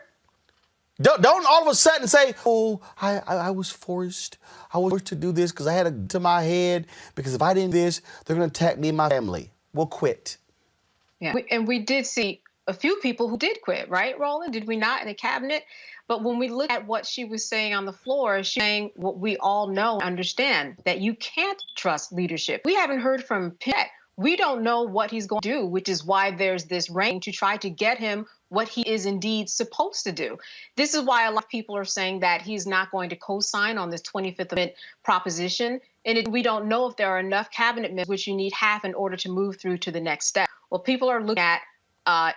Don't all of a sudden say, oh, I was forced. I was forced to do this because I had a gun to my head, because if I didn't do this, they're going to attack me and my family. We'll quit. Yeah, and we did see a few people who did quit, right, Roland? Did we not, in the cabinet? But when we look at what she was saying on the floor, she's saying what we all know and understand, that you can't trust leadership. We haven't heard from Pitt. We don't know what he's going to do, which is why there's this reign to try to get him what he is indeed supposed to do. This is why a lot of people are saying that he's not going to co-sign on this 25th Amendment proposition. And we don't know if there are enough cabinet members, which you need half in order to move through to the next step. What people are looking at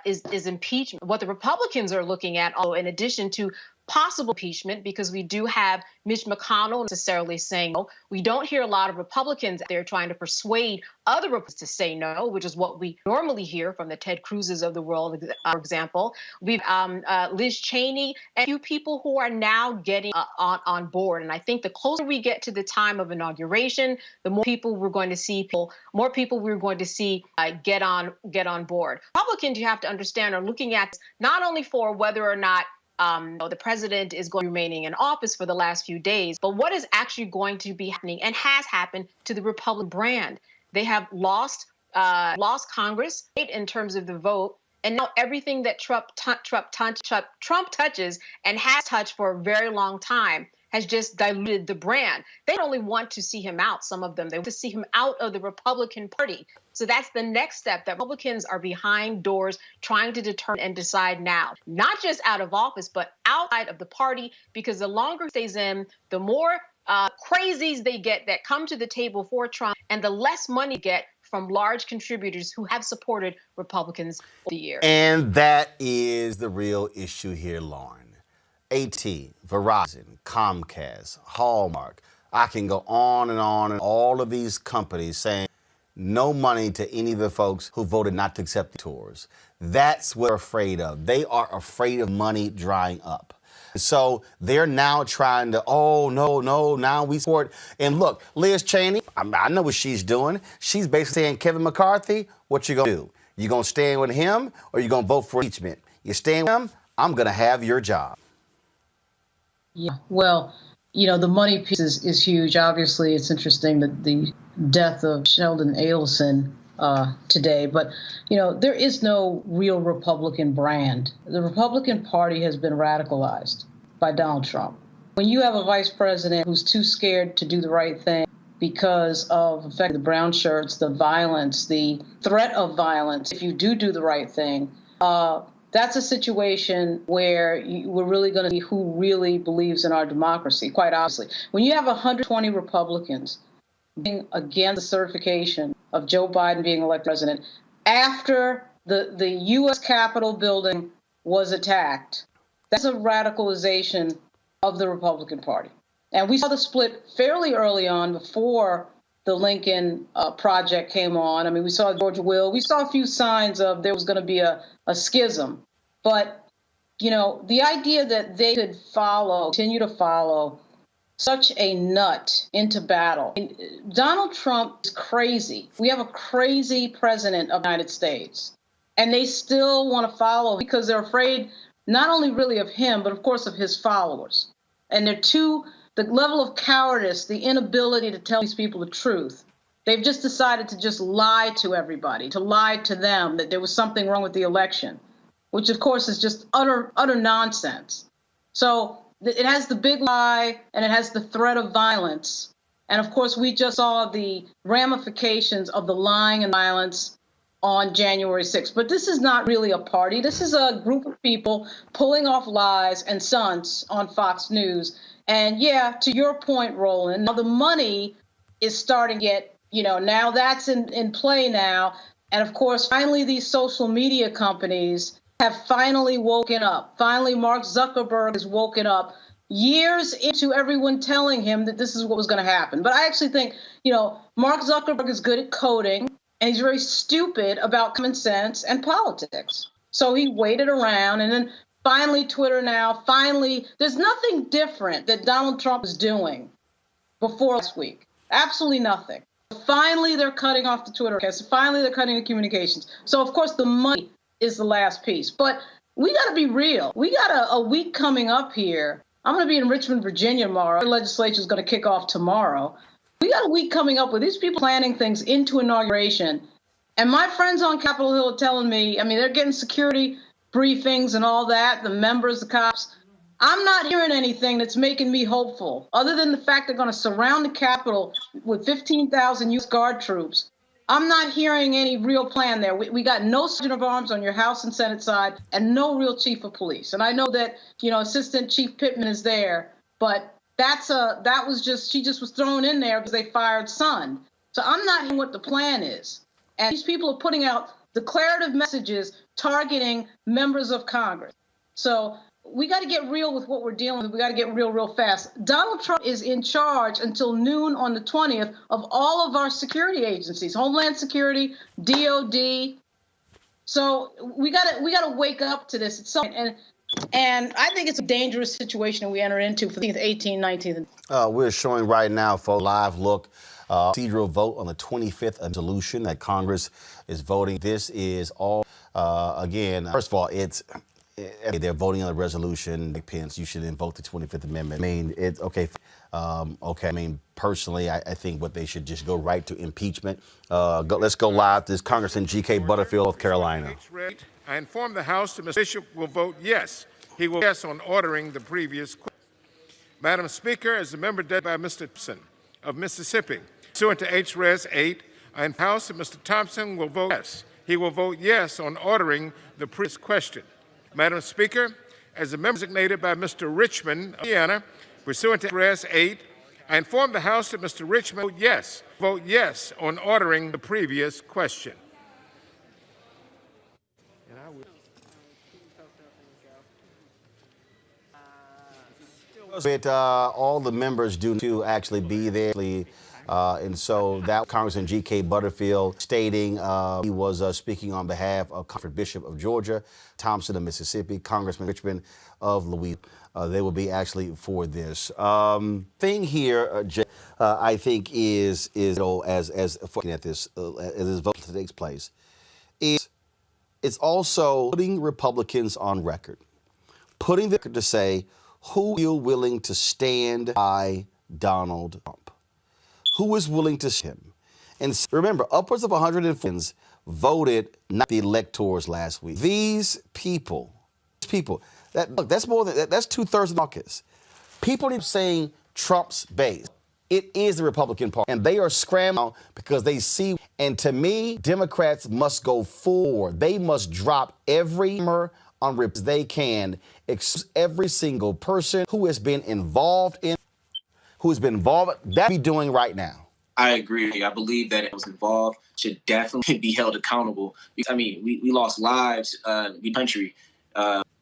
is impeachment. What the Republicans are looking at, in addition to possible impeachment, because we do have Mitch McConnell necessarily saying no. We don't hear a lot of Republicans out there trying to persuade other Republicans to say no, which is what we normally hear from the Ted Cruzes of the world, for example. We've Liz Cheney and a few people who are now getting on board. And I think the closer we get to the time of inauguration, the more people we're going to see, get on board. Republicans, you have to understand, are looking at not only for whether or not the president is going to remain in office for the last few days, but what is actually going to be happening and has happened to the Republican brand. They have lost Congress in terms of the vote, and now everything that Trump touches and has touched for a very long time has just diluted the brand. They don't only want to see him out, some of them. They want to see him out of the Republican Party. So that's the next step, that Republicans are behind doors trying to determine and decide now, not just out of office, but outside of the party, because the longer he stays in, the more crazies they get that come to the table for Trump, and the less money get from large contributors who have supported Republicans over the years. And that is the real issue here, Lauren. AT&T, Verizon, Comcast, Hallmark. I can go on and all of these companies saying no money to any of the folks who voted not to accept the tours. That's what they're afraid of. They are afraid of money drying up. So they're now trying to, now we support. And look, Liz Cheney, I know what she's doing. She's basically saying, Kevin McCarthy, what you gonna do? You gonna stand with him, or you gonna vote for impeachment? You stand with him, I'm gonna have your job. Yeah, well, the money piece is huge. Obviously, it's interesting that the death of Sheldon Adelson today, but, there is no real Republican brand. The Republican Party has been radicalized by Donald Trump. When you have a vice president who's too scared to do the right thing because of, in fact, the brown shirts, the violence, the threat of violence, if you do the right thing, that's a situation where we're really going to see who really believes in our democracy, quite obviously. When you have 120 Republicans being against the certification of Joe Biden being elected president after the U.S. Capitol building was attacked, that's a radicalization of the Republican Party. And we saw the split fairly early on, before the Lincoln Project came on. I mean, we saw George Will. We saw a few signs of there was going to be a schism. But, the idea that they could continue to follow such a nut into battle. Donald Trump is crazy. We have a crazy president of the United States. And they still want to follow him because they're afraid not only really of him, but of course of his followers. And the level of cowardice, the inability to tell these people the truth. They've just decided to just lie to everybody, to lie to them that there was something wrong with the election, which of course is just utter nonsense. So it has the big lie, and it has the threat of violence. And of course, we just saw the ramifications of the lying and violence on January 6th. But this is not really a party. This is a group of people pulling off lies and stunts on Fox News. And yeah, to your point, Roland, now the money is starting to get, now that's in play now. And of course, finally, these social media companies have finally woken up. Finally, Mark Zuckerberg has woken up years into everyone telling him that this is what was going to happen. But I actually think, Mark Zuckerberg is good at coding, and he's very stupid about common sense and politics. So he waited around, and then finally, Twitter now, there's nothing different that Donald Trump is doing before last week. Absolutely nothing. Finally, they're cutting off the Twitter accounts. Finally, they're cutting the communications. So, of course, the money is the last piece. But We got to be real. We got a week coming up here. I'm going to be in Richmond, Virginia tomorrow. The legislature is going to kick off tomorrow. We got a week coming up with these people planning things into inauguration. And my friends on Capitol Hill are telling me, I mean, they're getting security briefings and all that, the members, the cops. I'm not hearing anything that's making me hopeful, other than the fact they're going to surround the Capitol with 15,000 U.S. Guard troops. I'm not hearing any real plan there. We got no sergeant of arms on your House and Senate side and no real chief of police. And I know that, Assistant Chief Pittman is there, but she just was thrown in there because they fired Son. So I'm not hearing what the plan is. And these people are putting out declarative messages targeting members of Congress. So we got to get real with what we're dealing with. We got to get real fast. Donald Trump is in charge until noon on the 20th of all of our security agencies, Homeland Security, DOD. So we got to wake up to this. And I think it's a dangerous situation we enter into for the 18th, 19th. We're showing right now for a live look, procedural vote on the 25th resolution that Congress is voting. This is all, again, first of all, they're voting on a resolution. Pence, you should invoke the 25th Amendment. I mean, it's okay. Okay. I mean, personally, I think what they should just go right to impeachment. Let's go live. This Congressman G.K. Butterfield, North Carolina. I inform the House that Mr. Bishop will vote yes. He will yes on ordering the previous question. Madam Speaker, as a member designated by Mr. Thompson of Mississippi, pursuant to H-Res 8, I inform the House that Mr. Thompson will vote yes. He will vote yes on ordering the previous question. Madam Speaker, as a member designated by Mr. Richmond of Indiana, pursuant to H-Res 8, I inform the House that Mr. Richmond vote yes on ordering the previous question. But all the members do to actually be there. And so that Congressman G.K. Butterfield stating he was speaking on behalf of Congressman Bishop of Georgia, Thompson of Mississippi, Congressman Richmond of Louisiana. They will be actually for this. Thing here, I think is as looking at this as this vote takes place, is it's also putting Republicans on record, putting the record to say who is willing to stand by Donald Trump. Who is willing to see him? And remember, upwards of 100 fans voted not the electors last week. These people, that's more than that's 2/3 of the caucus. People are saying Trump's base. It is the Republican Party, and they are scrambling because they see. And to me, Democrats must go forward. They must drop every hammer on rips they can, every single person who has been involved that be doing right now. I agree. I believe that it was involved should definitely be held accountable. I mean, we lost lives, we country,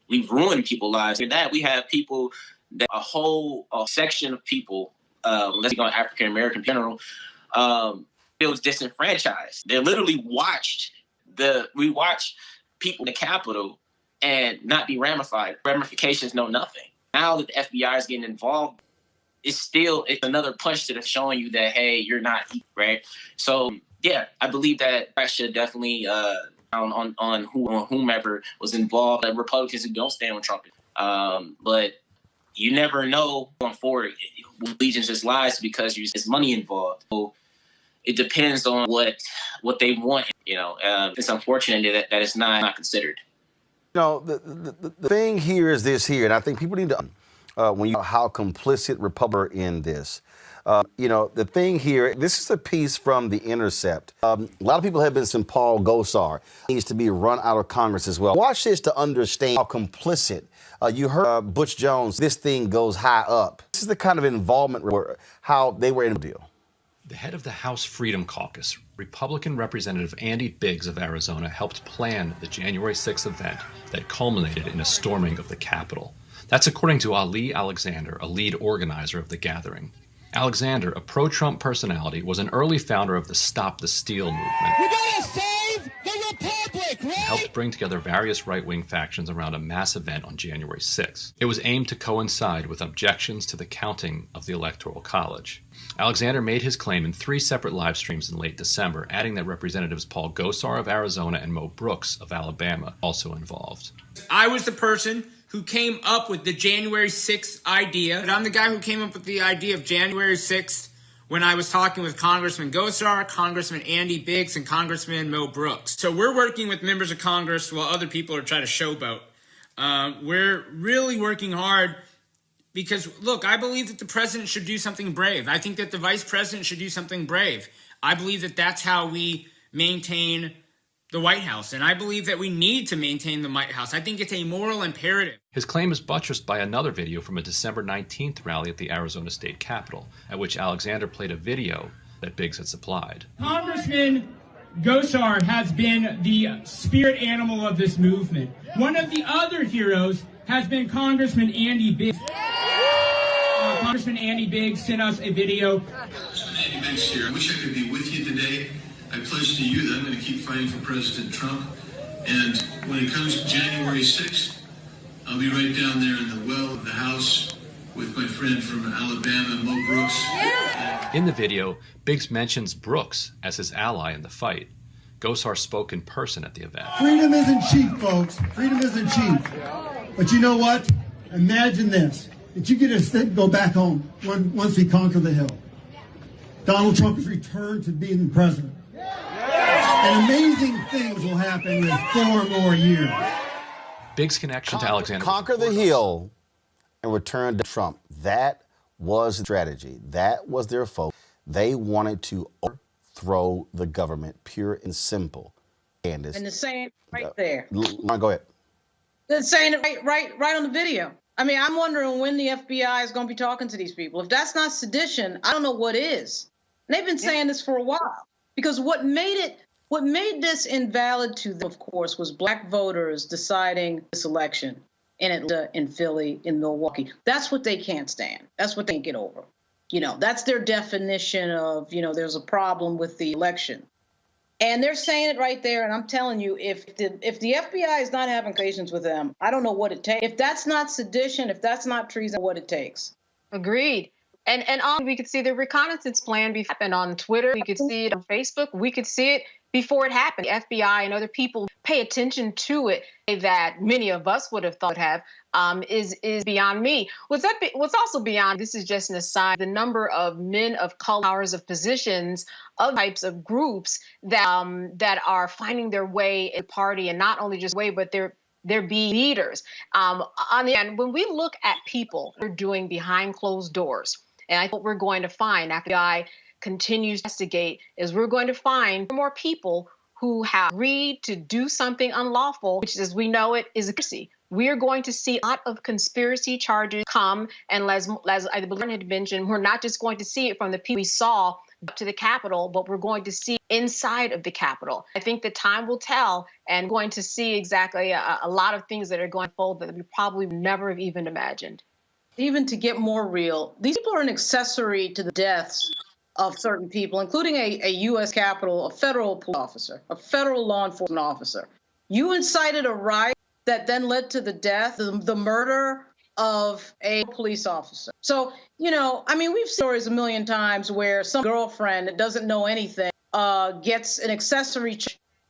we've ruined people's lives. And that we have people that a whole section of people, let's go African American in general, feels disenfranchised. They literally watched people in the Capitol and not be ramifications, no nothing. Now that the FBI is getting involved, it's another punch to showing you that, hey, you're not right. So yeah, I believe that I should definitely on whomever was involved. Republicans who don't stand with Trump, but you never know going forward. Allegiances lies because there's money involved. So it depends on what they want. It's unfortunate that it's not considered. The thing here is this here, and I think people need to how complicit Republicans are in this. The thing here, this is a piece from The Intercept. A lot of people have been saying Paul Gosar needs to be run out of Congress as well. Watch this to understand how complicit. You heard Butch Jones, this thing goes high up. This is the kind of involvement where how they were in the deal. The head of the House Freedom Caucus, Republican Representative Andy Biggs of Arizona, helped plan the January 6th event that culminated in a storming of the Capitol. That's according to Ali Alexander, a lead organizer of the gathering. Alexander, a pro-Trump personality, was an early founder of the Stop the Steal movement. We gotta save the Republic, right? helped bring together various right-wing factions around a mass event on January 6. It was aimed to coincide with objections to the counting of the Electoral College. Alexander made his claim in 3 separate live streams in late December, adding that Representatives Paul Gosar of Arizona and Mo Brooks of Alabama also involved. I was the person who came up with the January 6th idea. I'm the guy who came up with the idea of January 6th when I was talking with Congressman Gosar, Congressman Andy Biggs, and Congressman Mo Brooks. So we're working with members of Congress while other people are trying to showboat. We're really working hard because, look, I believe that the president should do something brave. I think that the vice president should do something brave. I believe that that's how we maintain the White House, and I believe that we need to maintain the White House. I think it's a moral imperative. His claim is buttressed by another video from a December 19th rally at the Arizona State Capitol, at which Alexander played a video that Biggs had supplied. Congressman Gosar has been the spirit animal of this movement. One of the other heroes has been Congressman Andy Biggs. Congressman Andy Biggs sent us a video. Congressman Andy Biggs here. I wish I could be with you today. I pledge to you that I'm going to keep fighting for President Trump. And when it comes to January 6th, I'll be right down there in the well of the House with my friend from Alabama, Mo Brooks. In the video, Biggs mentions Brooks as his ally in the fight. Gosar spoke in person at the event. Freedom isn't cheap, folks. Freedom isn't cheap. But you know what? Imagine this. That you get to go back home once we conquer the Hill. Donald Trump has returned to being the president. And amazing things will happen in 4 more years. Biggs' connection to Alexander. Conquer the Hill and return to Trump. That was the strategy. That was their focus. They wanted to overthrow the government, pure and simple. Candace. And the saying right there. Go ahead. They're saying it right on the video. I mean, I'm wondering when the FBI is going to be talking to these people. If that's not sedition, I don't know what is. And they've been saying this for a while. Because what made this invalid to them, of course, was black voters deciding this election in Atlanta, in Philly, in Milwaukee. That's what they can't stand. That's what they can't get over. You know, that's their definition of, you know, there's a problem with the election. And they're saying it right there. And I'm telling you, if the FBI is not having conversations with them, I don't know what it takes. If that's not sedition, if that's not treason, what it takes. Agreed. And we could see the reconnaissance plan happen on Twitter. We could see it on Facebook. We could see it before it happened. The FBI and other people pay attention to it that many of us would have thought is beyond me. What's also beyond, this is just an aside, the number of men of color, powers of positions, of types of groups that are finding their way in the party, and not only just way, but they're being leaders. On the end, when we look at people who are doing behind closed doors, and I think what we're going to find after the FBI continues to investigate is we're going to find more people who have agreed to do something unlawful, which, as we know it, is a conspiracy. We are going to see a lot of conspiracy charges come, and as I believe had mentioned, we're not just going to see it from the people we saw up to the Capitol, but we're going to see inside of the Capitol. I think the time will tell, and we're going to see exactly a lot of things that are going to unfold that we probably never have even imagined. Even to get more real, these people are an accessory to the deaths of certain people, including a U.S. Capitol, a federal police officer, a federal law enforcement officer. You incited a riot that then led to the death, the murder of a police officer. So, you know, I mean, we've seen stories a million times where some girlfriend that doesn't know anything gets an accessory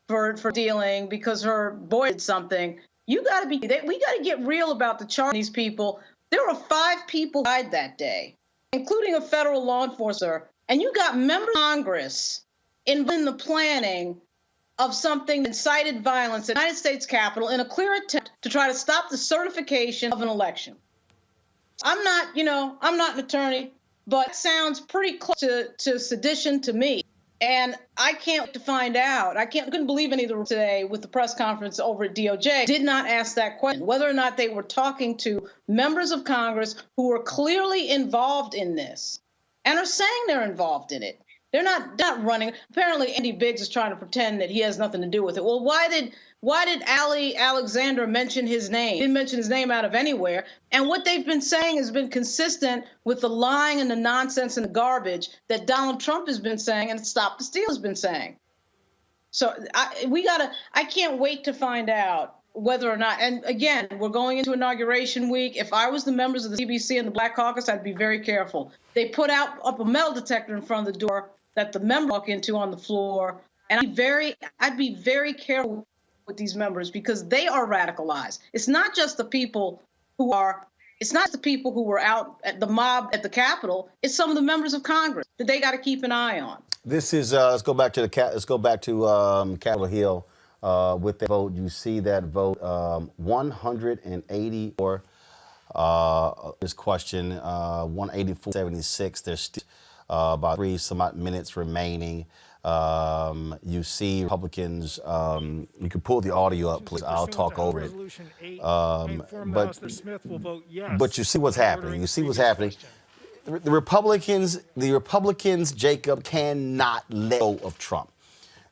for dealing because her boy did something. We got to get real about the charge of these people. There were 5 people who died that day, including a federal law enforcer, and you got members of Congress involved in the planning of something that incited violence in the United States Capitol in a clear attempt to try to stop the certification of an election. I'm not an attorney, but it sounds pretty close to sedition to me. And I can't wait to find out. Couldn't believe any of the today with the press conference over at DOJ did not ask that question, whether or not they were talking to members of Congress who were clearly involved in this and are saying they're involved in it. They're not running. Apparently, Andy Biggs is trying to pretend that he has nothing to do with it. Well, why did Alexander mention his name? He didn't mention his name out of anywhere. And what they've been saying has been consistent with the lying and the nonsense and the garbage that Donald Trump has been saying and Stop the Steal has been saying. So I can't wait to find out whether or not, and again, we're going into inauguration week. If I was the members of the CBC and the Black Caucus, I'd be very careful. They put up a metal detector in front of the door that the members walk into on the floor. And I'd be very careful with these members because they are radicalized. It's not just the people who were out at the mob at the Capitol. It's some of the members of Congress that they got to keep an eye on. This is let's go back to Capitol Hill with the vote. You see that vote 184. This question 184-76. There's still about 3 some odd minutes remaining. You see Republicans. You can pull the audio up, please. I'll talk over it. But you see what's happening. You see what's happening. The Republicans, Jacob, cannot let go of Trump.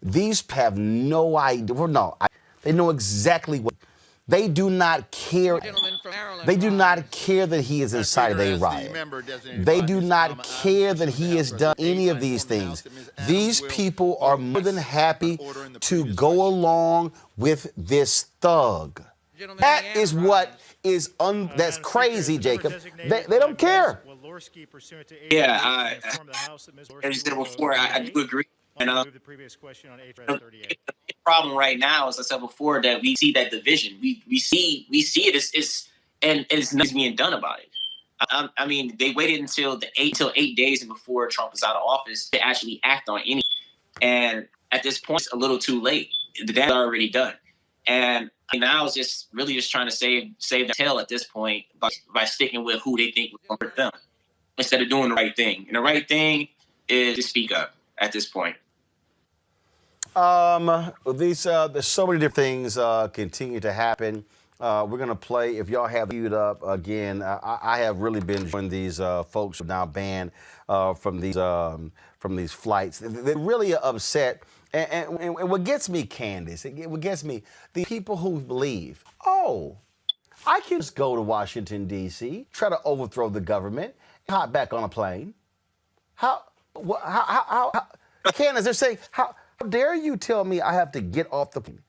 These have no idea. They know exactly what. They do not care. They do not care that he is inside a riot. They do not care that he has done any of these things. These people are more than happy to go along with this thug. That is what is that's crazy, Jacob. They don't care. Yeah, as you said before, I do agree. And the problem right now, as I said before, that we see that division. We see it and it's nothing being done about it. I mean, they waited until 8 days before Trump was out of office to actually act on any. And at this point, it's a little too late. The damage is already done. And now it's just trying to save the tail at this point by sticking with who they think will hurt them instead of doing the right thing. And the right thing is to speak up at this point. There's so many different things continue to happen. We're gonna play. If y'all have viewed up again, I have really been enjoying these folks who are now banned from these flights. They're really upset. And what gets me, Candace, what gets me, the people who believe, I can just go to Washington, D.C., try to overthrow the government, and hop back on a plane. How Candace, they're saying, how dare you tell me I have to get off the plane?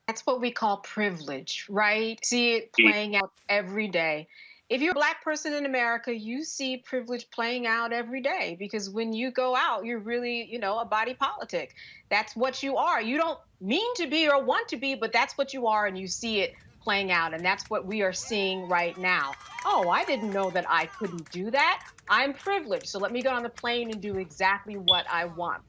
That's what we call privilege, right? See it playing out every day. If you're a Black person in America, you see privilege playing out every day because when you go out, you're really, a body politic. That's what you are. You don't mean to be or want to be, but that's what you are, and you see it playing out, and that's what we are seeing right now. Oh, I didn't know that I couldn't do that. I'm privileged, so let me get on the plane and do exactly what I want.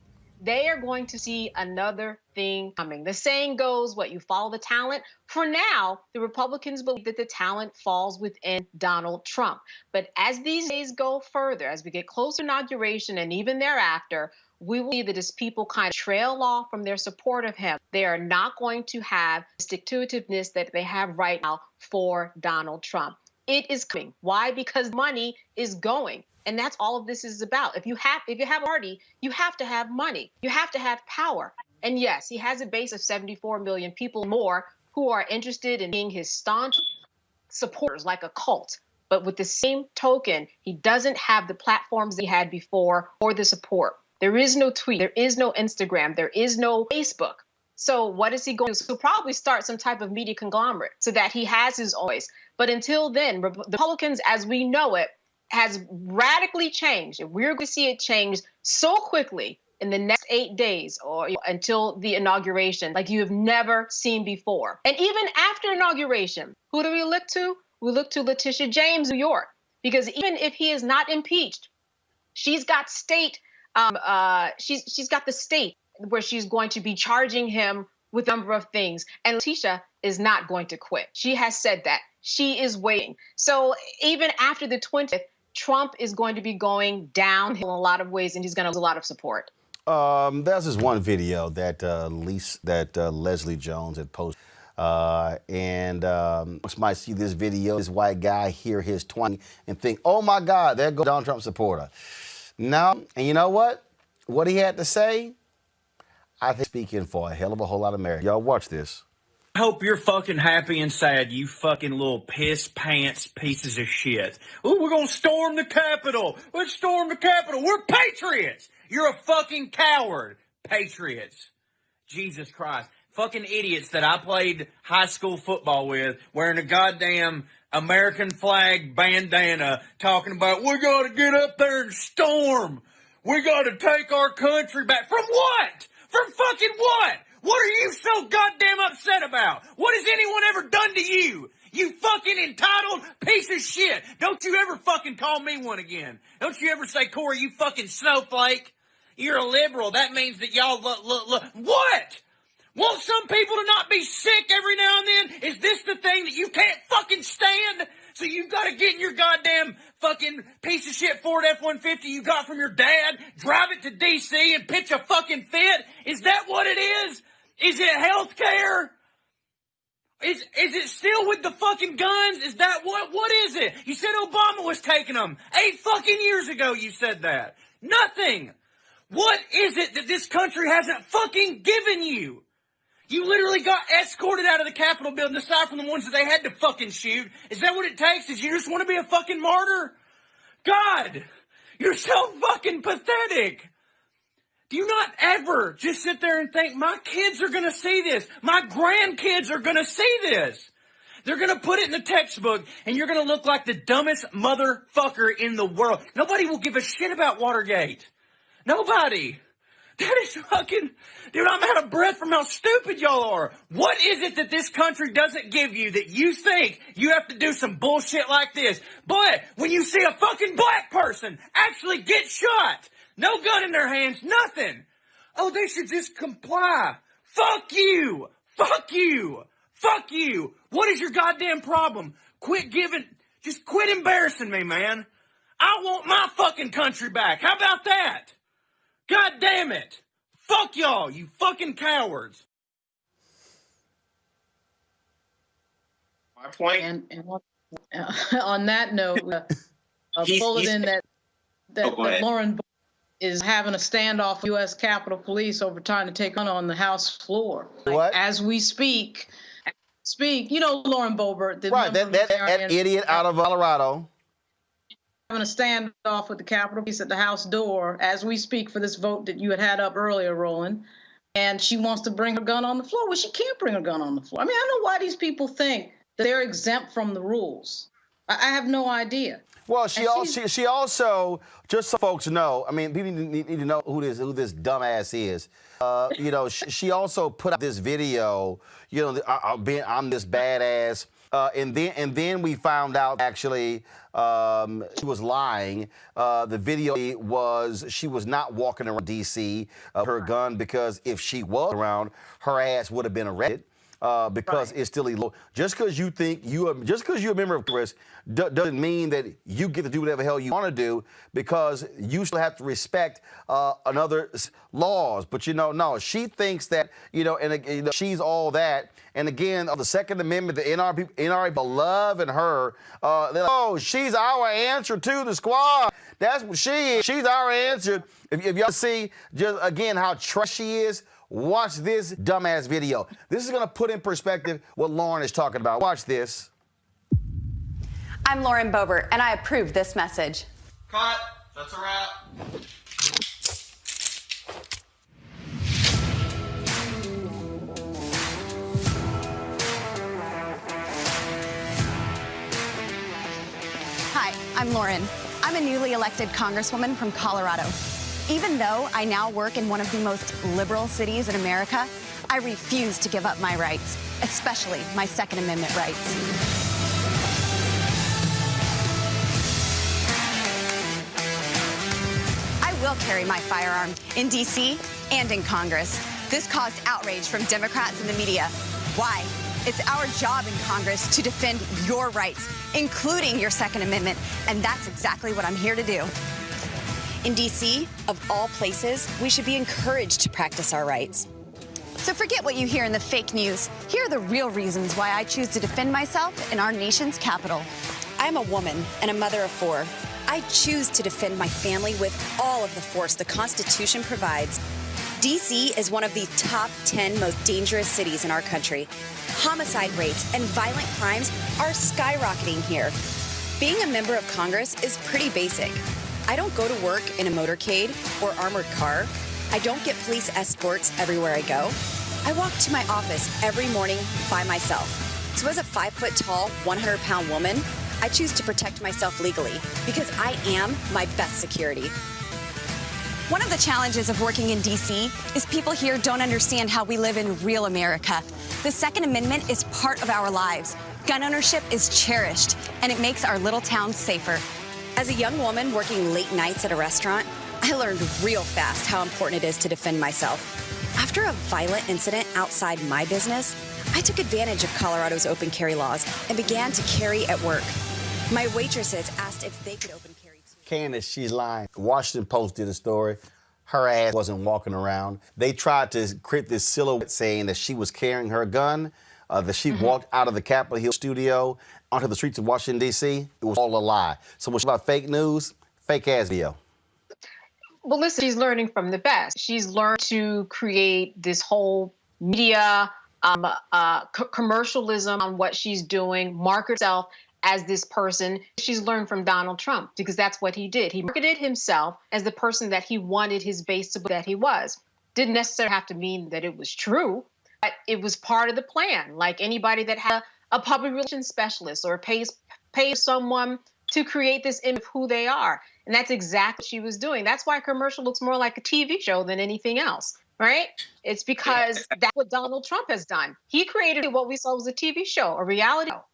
They are going to see another thing coming. The saying goes, you follow the talent? For now, the Republicans believe that the talent falls within Donald Trump. But as these days go further, as we get closer to inauguration and even thereafter, we will see that as people kind of trail off from their support of him, they are not going to have the stick-to-itiveness that they have right now for Donald Trump. It is coming. Why? Because money is going. And that's all of this is about. If you have a party, you have to have money. You have to have power. And yes, he has a base of 74 million people more who are interested in being his staunch supporters, like a cult. But with the same token, he doesn't have the platforms that he had before or the support. There is no tweet. There is no Instagram. There is no Facebook. So what is he going to do? He'll probably start some type of media conglomerate so that he has his voice. But until then, the Republicans, as we know it, has radically changed. And we're going to see it change so quickly in the next 8 days or until the inauguration, like you have never seen before. And even after inauguration, who do we look to? We look to Letitia James, New York, because even if he is not impeached, she's got state. She's got the state where she's going to be charging him with a number of things. And Letitia is not going to quit. She has said that. She is waiting. So even after the 20th, Trump is going to be going downhill in a lot of ways, and he's going to lose a lot of support. There's this one video that Leslie Jones had posted. Folks might see this video, this white guy hear his twang and think, oh my God, there goes Donald Trump supporter. No, and you know what? What he had to say, I think speaking for a hell of a whole lot of Americans. Y'all watch this. I hope you're fucking happy and sad, you fucking little piss pants pieces of shit. Oh, we're gonna storm the Capitol. Let's storm the Capitol. We're patriots. You're a fucking coward. patriots. Jesus Christ. Fucking idiots that I played high school football with wearing a goddamn American flag bandana talking about, we got to get up there and storm. We got to take our country back. From what? From fucking what? What are you so goddamn upset about? What has anyone ever done to you? You fucking entitled piece of shit. Don't you ever fucking call me one again. Don't you ever say, Corey, you fucking snowflake. You're a liberal. That means that y'all look. What? Want some people to not be sick every now and then? Is this the thing that you can't fucking stand? So you've got to get in your goddamn fucking piece of shit Ford F-150 you got from your dad, drive it to D.C. and pitch a fucking fit? Is that what it is? Is it health care? Is it still with the fucking guns? Is that what is it? You said Obama was taking them. 8 fucking years ago you said that. Nothing. What is it that this country hasn't fucking given you? You literally got escorted out of the Capitol building, aside from the ones that they had to fucking shoot. Is that what it takes? Did you just want to be a fucking martyr? God, you're so fucking pathetic. Do you not ever just sit there and think, my kids are going to see this. My grandkids are going to see this. They're going to put it in the textbook, and you're going to look like the dumbest motherfucker in the world. Nobody will give a shit about Watergate. Nobody. That is fucking... Dude, I'm out of breath from how stupid y'all are. What is it that this country doesn't give you that you think you have to do some bullshit like this? But when you see a fucking black person actually get shot, no gun in their hands, nothing. Oh, they should just comply. Fuck you. Fuck you. Fuck you. What is your goddamn problem? Just quit embarrassing me, man. I want my fucking country back. How about that? God damn it. Fuck y'all, you fucking cowards. My point. And on that note, a bulletin that Lauren is having a standoff with U.S. Capitol Police over trying to take on the House floor. What? As we speak, you know Lauren Boebert. Right, that idiot out of Colorado. Having a standoff with the Capitol Police at the House door as we speak for this vote that you had up earlier, Roland. And she wants to bring her gun on the floor. Well, she can't bring her gun on the floor. I mean, I don't know why these people think that they're exempt from the rules. I have no idea. Well, she also, just so folks know, I mean, people need to know who this dumbass is. You know, she also put out this video, you know, I'm this badass. And then we found out actually she was lying. The video was she was not walking around D.C. Her gun, because if she was around, her ass would have been arrested. Because it's still illegal. Just because you think you're a member of Congress doesn't mean that you get to do whatever the hell you want to do, because you still have to respect another's laws. But no, she thinks that and she's all that. And again, the Second Amendment, the NRA people loving her. They're like, oh, she's our answer to the squad. That's what she is. She's our answer. If y'all see just again how trash she is. Watch this dumbass video. This is going to put in perspective what Lauren is talking about. Watch this. I'm Lauren Boebert, and I approve this message. Cut. That's a wrap. Hi, I'm Lauren. I'm a newly elected congresswoman from Colorado. Even though I now work in one of the most liberal cities in America, I refuse to give up my rights, especially my Second Amendment rights. I will carry my firearm in D.C. and in Congress. This caused outrage from Democrats and the media. Why? It's our job in Congress to defend your rights, including your Second Amendment, and that's exactly what I'm here to do. In D.C., of all places, we should be encouraged to practice our rights. So forget what you hear in the fake news. Here are the real reasons why I choose to defend myself in our nation's capital. I'm a woman and a mother of 4. I choose to defend my family with all of the force the Constitution provides. D.C. is one of the top 10 most dangerous cities in our country. Homicide rates and violent crimes are skyrocketing here. Being a member of Congress is pretty basic. I don't go to work in a motorcade or armored car. I don't get police escorts everywhere I go. I walk to my office every morning by myself. So as a 5-foot-tall, 100-pound woman, I choose to protect myself legally because I am my best security. One of the challenges of working in D.C. is people here don't understand how we live in real America. The Second Amendment is part of our lives. Gun ownership is cherished, and it makes our little town safer. As a young woman working late nights at a restaurant, I learned real fast how important it is to defend myself. After a violent incident outside my business, I took advantage of Colorado's open carry laws and began to carry at work. My waitresses asked if they could open carry too. Candace, she's lying. Washington Post did a story. Her ass wasn't walking around. They tried to create this silhouette saying that she was carrying her gun, that she walked out of the Capitol Hill studio onto the streets of Washington, D.C. It was all a lie. So what's about fake news? Fake-ass video. Well, listen, she's learning from the best. She's learned to create this whole media commercialism on what she's doing, market herself as this person. She's learned from Donald Trump because that's what he did. He marketed himself as the person that he wanted his base to believe that he was. Didn't necessarily have to mean that it was true, but it was part of the plan. Like anybody that had a public relations specialist or pays someone to create this image of who they are. And that's exactly what she was doing. That's why a commercial looks more like a TV show than anything else, right? It's because that's what Donald Trump has done. He created what we saw was a TV show, a reality show.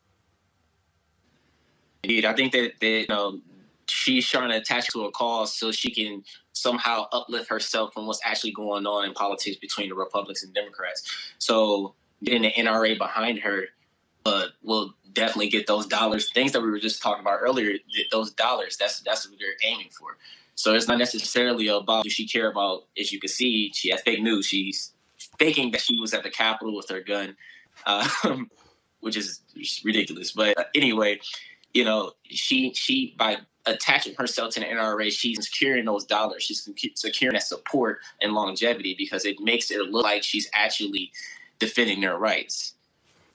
Indeed, I think that she's trying to attach to a cause so she can somehow uplift herself from what's actually going on in politics between the Republicans and Democrats. So getting the NRA behind her will definitely get those dollars. Things that we were just talking about earlier, those dollars, that's what they're aiming for. So it's not necessarily about, does she care about, as you can see, she has fake news. She's faking that she was at the Capitol with her gun, which is ridiculous. But anyway, she by attaching herself to the NRA, she's securing those dollars. She's securing that support and longevity because it makes it look like she's actually defending their rights.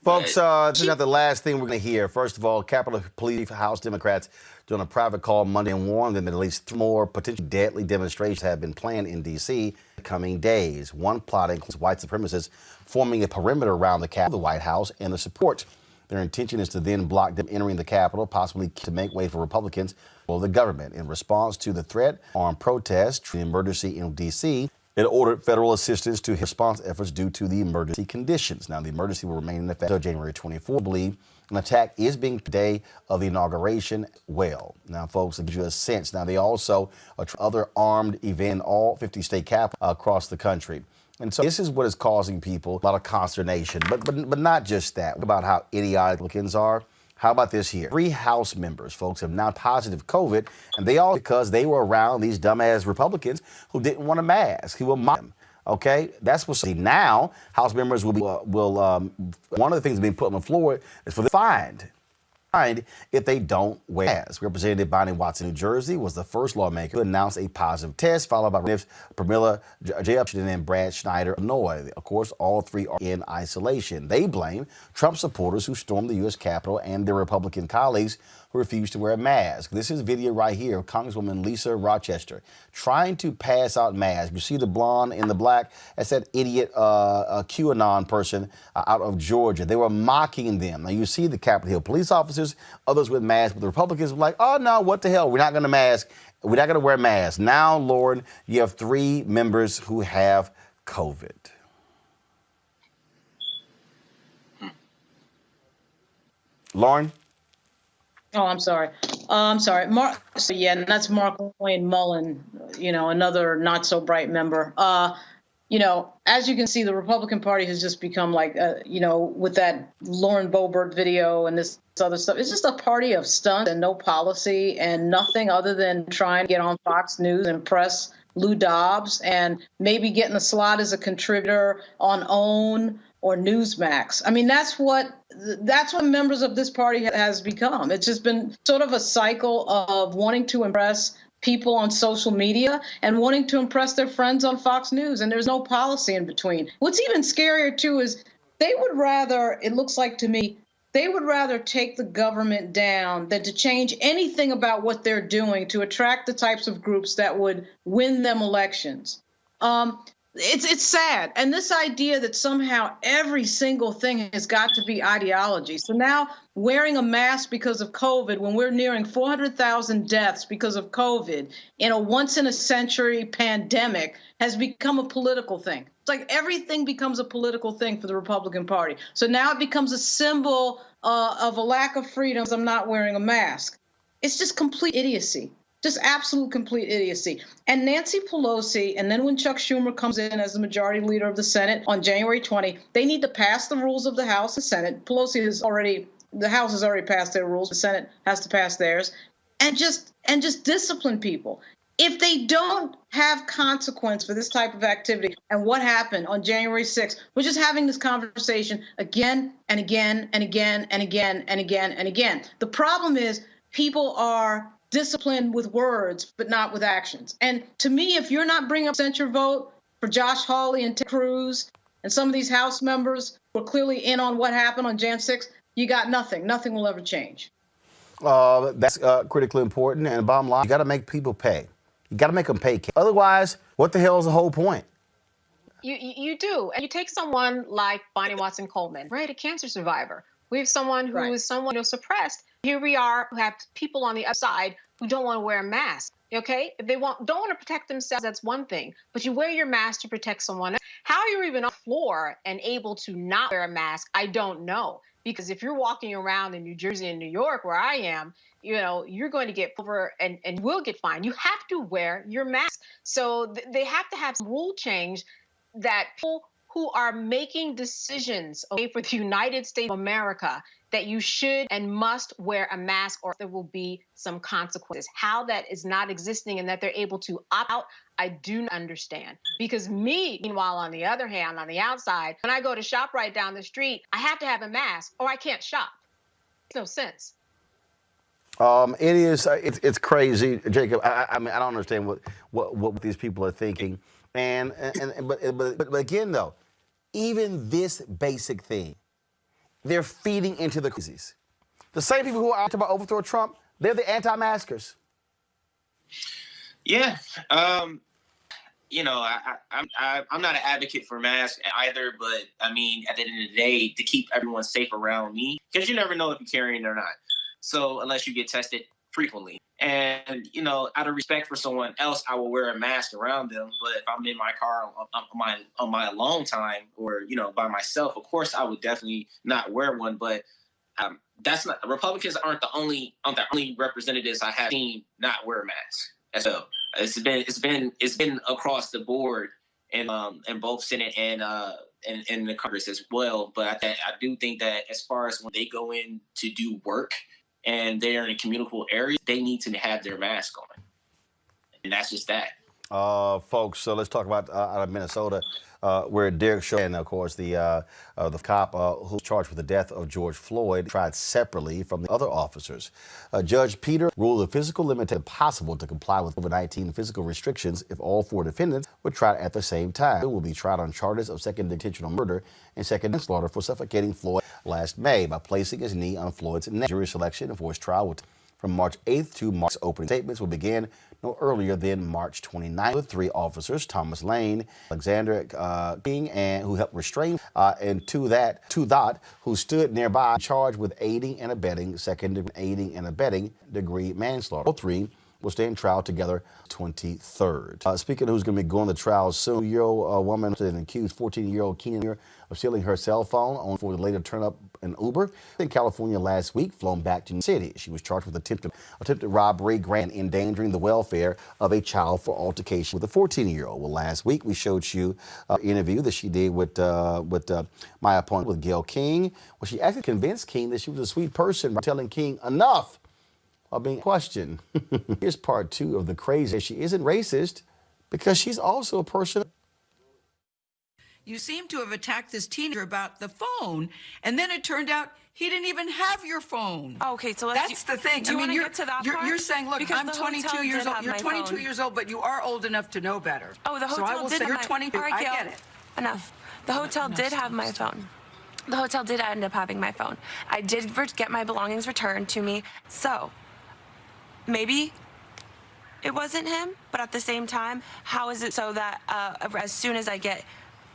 Folks, this is not the last thing we're going to hear. First of all, Capitol Police House Democrats doing a private call Monday and warned them that at least 3 more potentially deadly demonstrations have been planned in D.C. in the coming days. One plot includes white supremacists forming a perimeter around the Capitol, the White House, and the support. Their intention is to then block them entering the Capitol, possibly to make way for Republicans or the government. In response to the threat, armed protests, the emergency in D.C., it ordered federal assistance to response efforts due to the emergency conditions. Now, the emergency will remain in effect until January 24. I believe an attack is being the day of the inauguration. Well, now, folks, it gives you a sense. Now, they also other armed event in all 50 state capitals across the country. And so this is what is causing people a lot of consternation. But not just that. About how idiotic Republicans are. How about this here? 3 House members, folks, have now positive COVID, and they all because they were around these dumbass Republicans who didn't want a mask, who will mock them. Okay, that's what's now. House members will be one of the things being put on the floor is for the fined if they don't wear masks. Representative Bonnie Watson, New Jersey, was the first lawmaker to announce a positive test, followed by Representatives Pramila Jayapal and Brad Schneider, Illinois. Of course, all 3 are in isolation. They blame Trump supporters who stormed the U.S. Capitol and their Republican colleagues who refused to wear a mask. This is video right here of Congresswoman Lisa Rochester trying to pass out masks. You see the blonde in the black? That's that idiot QAnon person out of Georgia. They were mocking them. Now, you see the Capitol Hill police officers, others with masks, but the Republicans were like, oh, no, what the hell? We're not going to mask. We're not going to wear masks. Now, Lord, you have 3 members who have COVID. Lauren? Oh, I'm sorry. And that's Mark Wayne Mullen, another not so bright member. As you can see, the Republican Party has just become like, with that Lauren Boebert video and this other stuff, it's just a party of stunts and no policy and nothing other than trying to get on Fox News and impress Lou Dobbs and maybe getting a slot as a contributor on OWN or Newsmax. I mean, that's what members of this party has become. It's just been sort of a cycle of wanting to impress people on social media and wanting to impress their friends on Fox News, and there's no policy in between. What's even scarier, too, is they would rather, it looks like to me, they would rather take the government down than to change anything about what they're doing to attract the types of groups that would win them elections. It's sad. And this idea that somehow every single thing has got to be ideology. So now wearing a mask because of COVID, when we're nearing 400,000 deaths because of COVID in a once-in-a-century pandemic, has become a political thing. It's like everything becomes a political thing for the Republican Party. So now it becomes a symbol of a lack of freedom because I'm not wearing a mask. It's just complete idiocy. Just absolute complete idiocy. And Nancy Pelosi, and then when Chuck Schumer comes in as the majority leader of the Senate on January 20, they need to pass the rules of the House and Senate. The House has already passed their rules. The Senate has to pass theirs, and just discipline people. If they don't have consequence for this type of activity, and what happened on January 6th, we're just having this conversation again and again and again and again and again and again. The problem is people are disciplined with words, but not with actions. And to me, if you're not bringing up censure vote for Josh Hawley and Ted Cruz and some of these House members who are clearly in on what happened on Jan 6, you got nothing. Nothing will ever change. That's critically important. And the bottom line, you got to make people pay. You got to make them pay. Otherwise, what the hell is the whole point? You do. And you take someone like Bonnie Watson Coleman, right, a cancer survivor. We have someone who is somewhat suppressed. Here we are, who have people on the other side who don't want to wear a mask. Okay, if they don't want to protect themselves, that's one thing. But you wear your mask to protect someone else. How you're even on the floor and able to not wear a mask, I don't know. Because if you're walking around in New Jersey and New York, where I am, you're going to get over and will get fined. You have to wear your mask. So they have to have some rule change that people who are making decisions, okay, for the United States of America, that you should and must wear a mask or there will be some consequences. How that is not existing and that they're able to opt out, I do not understand. Because meanwhile, on the other hand, on the outside, when I go to shop right down the street, I have to have a mask or I can't shop. It makes no sense. It is. It's crazy, Jacob. I mean, I don't understand what these people are thinking. But again, though, even this basic thing, they're feeding into the crazies. The same people who are out about overthrow Trump, they're the anti-maskers. Yeah. I'm not an advocate for masks either, but I mean, at the end of the day, to keep everyone safe around me, because you never know if you're carrying it or not. So unless you get tested frequently. And, out of respect for someone else, I will wear a mask around them. But if I'm in my car on my alone time or, by myself, of course, I would definitely not wear one. But that's not, Republicans aren't the only representatives I have seen not wear a mask. And so it's been across the board in both Senate and in the Congress as well. But I do think that as far as when they go in to do work, and they're in a communicable area, they need to have their mask on. And that's just that. Folks, so let's talk about out of Minnesota, where Derek Chauvin, of course, the cop who's charged with the death of George Floyd, tried separately from the other officers. Judge Peter ruled the physical limit impossible to comply with COVID-19 physical restrictions if all four defendants were tried at the same time. They will be tried on charges of second intentional murder and second manslaughter for suffocating Floyd last May by placing his knee on Floyd's neck. Jury selection for his trial from March 8th to March. Opening statements will begin no earlier than March 29th. With three officers, Thomas Lane, Alexander King, and who helped restrain, and to that who stood nearby, charged with aiding and abetting, aiding and abetting degree manslaughter. All three will stand trial together 23rd. Speaking of who's going to be going to trial soon, a year-old woman accused 14-year-old Keenan of stealing her cell phone only for the later turn up an Uber in California last week, flown back to New York City. She was charged with attempted robbery, grand endangering the welfare of a child for altercation with a 14-year-old. Well, last week we showed you an interview that she did with my opponent, with Gayle King, where she actually convinced King that she was a sweet person by telling King enough of being questioned. Here's part two of the crazy. She isn't racist because she's also a person. You seem to have attacked this teenager about the phone, and then it turned out he didn't even have your phone. Okay, so that's the thing. Do you want to get to that part? You're saying, look, because I'm 22 years old. You're 22 years old, but you are old enough to know better. Oh, the hotel so I will did say have you're 22. All right, I Gail, get it. Enough. The hotel did have my phone. The hotel did end up having my phone. I did get my belongings returned to me. So maybe it wasn't him, but at the same time, how is it so that as soon as I get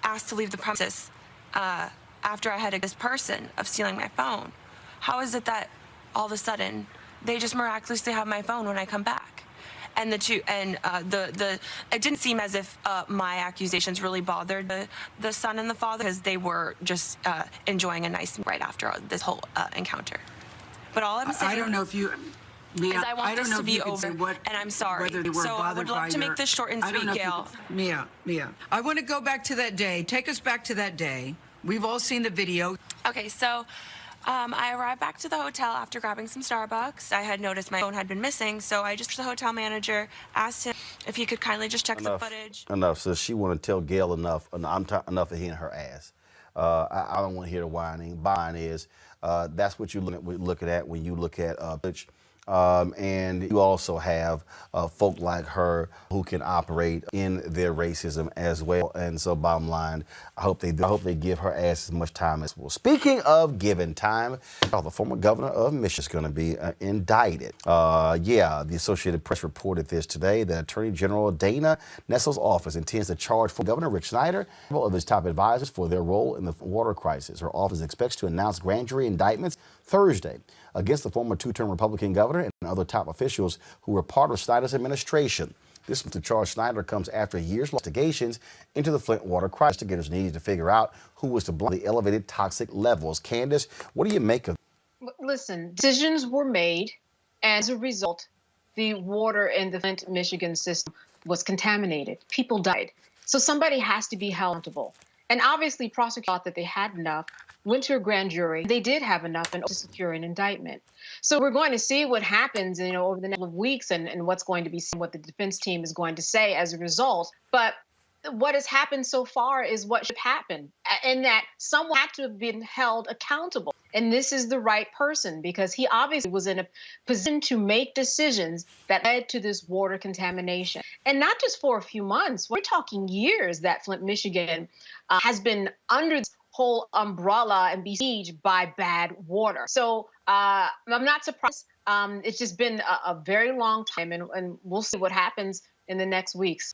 asked to leave the premises after I had this person of stealing my phone, how is it that all of a sudden they just miraculously have my phone when I come back? And it didn't seem as if my accusations really bothered the son and the father, because they were just enjoying a nice meal right after this whole encounter. But all I'm saying, I don't know if you, Mia, is I want this to be over, and I'm sorry. So I would love to make this short and sweet, Gail. Mia, I want to go back to that day. Take us back to that day. We've all seen the video. Okay, so I arrived back to the hotel after grabbing some Starbucks. I had noticed my phone had been missing, so I just, the hotel manager, asked him if he could kindly just check the footage. Enough. So she want to tell Gail enough. Enough of hearing her ass. I don't want to hear the whining. Bottom is that's what you're looking at when you look at footage. And you also have folk like her who can operate in their racism as well. And so bottom line, I hope they give her ass as much time as possible. Speaking of giving time, the former governor of Michigan is going to be indicted. The Associated Press reported this today. The Attorney General Dana Nessel's office intends to charge for Governor Rick Snyder, several of his top advisors, for their role in the water crisis. Her office expects to announce grand jury indictments Thursday against the former two-term Republican governor and other top officials who were part of Snyder's administration. This to charge Snyder comes after years of investigations into the Flint water crisis. Investigators needed to figure out who was to blame the elevated toxic levels. Candace, what do you make of? Listen, decisions were made, and as a result, the water in the Flint, Michigan system was contaminated. People died. So somebody has to be held accountable. And obviously, prosecutors thought that they had enough, went to a grand jury. They did have enough to secure an indictment. So we're going to see what happens, over the next couple of weeks and what's going to be seen, what the defense team is going to say as a result. But what has happened so far is what should happen, and that someone had to have been held accountable. And this is the right person, because he obviously was in a position to make decisions that led to this water contamination. And not just for a few months, we're talking years that Flint, Michigan has been under this whole umbrella and besieged by bad water. So I'm not surprised. It's just been a very long time, and we'll see what happens in the next weeks.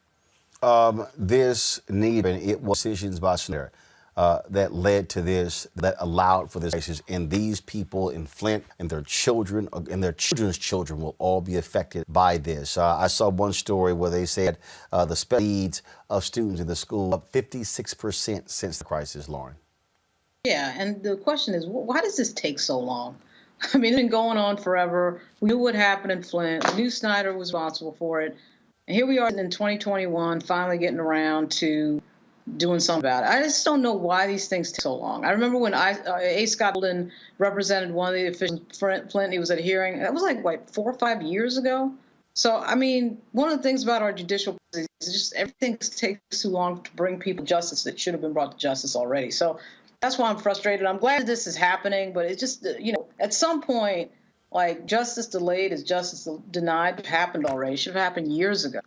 This need, and it was decisions by Snyder that led to this, that allowed for this crisis. And these people in Flint and their children and their children's children will all be affected by this. I saw one story where they said the special needs of students in the school up 56% since the crisis, Lauren. Yeah, and the question is, why does this take so long? I mean, it's been going on forever. We knew what happened in Flint. We knew Snyder was responsible for it. And here we are in 2021, finally getting around to doing something about it. I just don't know why these things take so long. I remember when A. Scott Roland represented one of the officials in Flint. He was at a hearing. That was like, 4 or 5 years ago? So, I mean, one of the things about our judicial process is just everything takes too long to bring people to justice that should have been brought to justice already. So that's why I'm frustrated. I'm glad this is happening, but it's just, at some point, justice delayed is justice denied. It happened already. It should have happened years ago.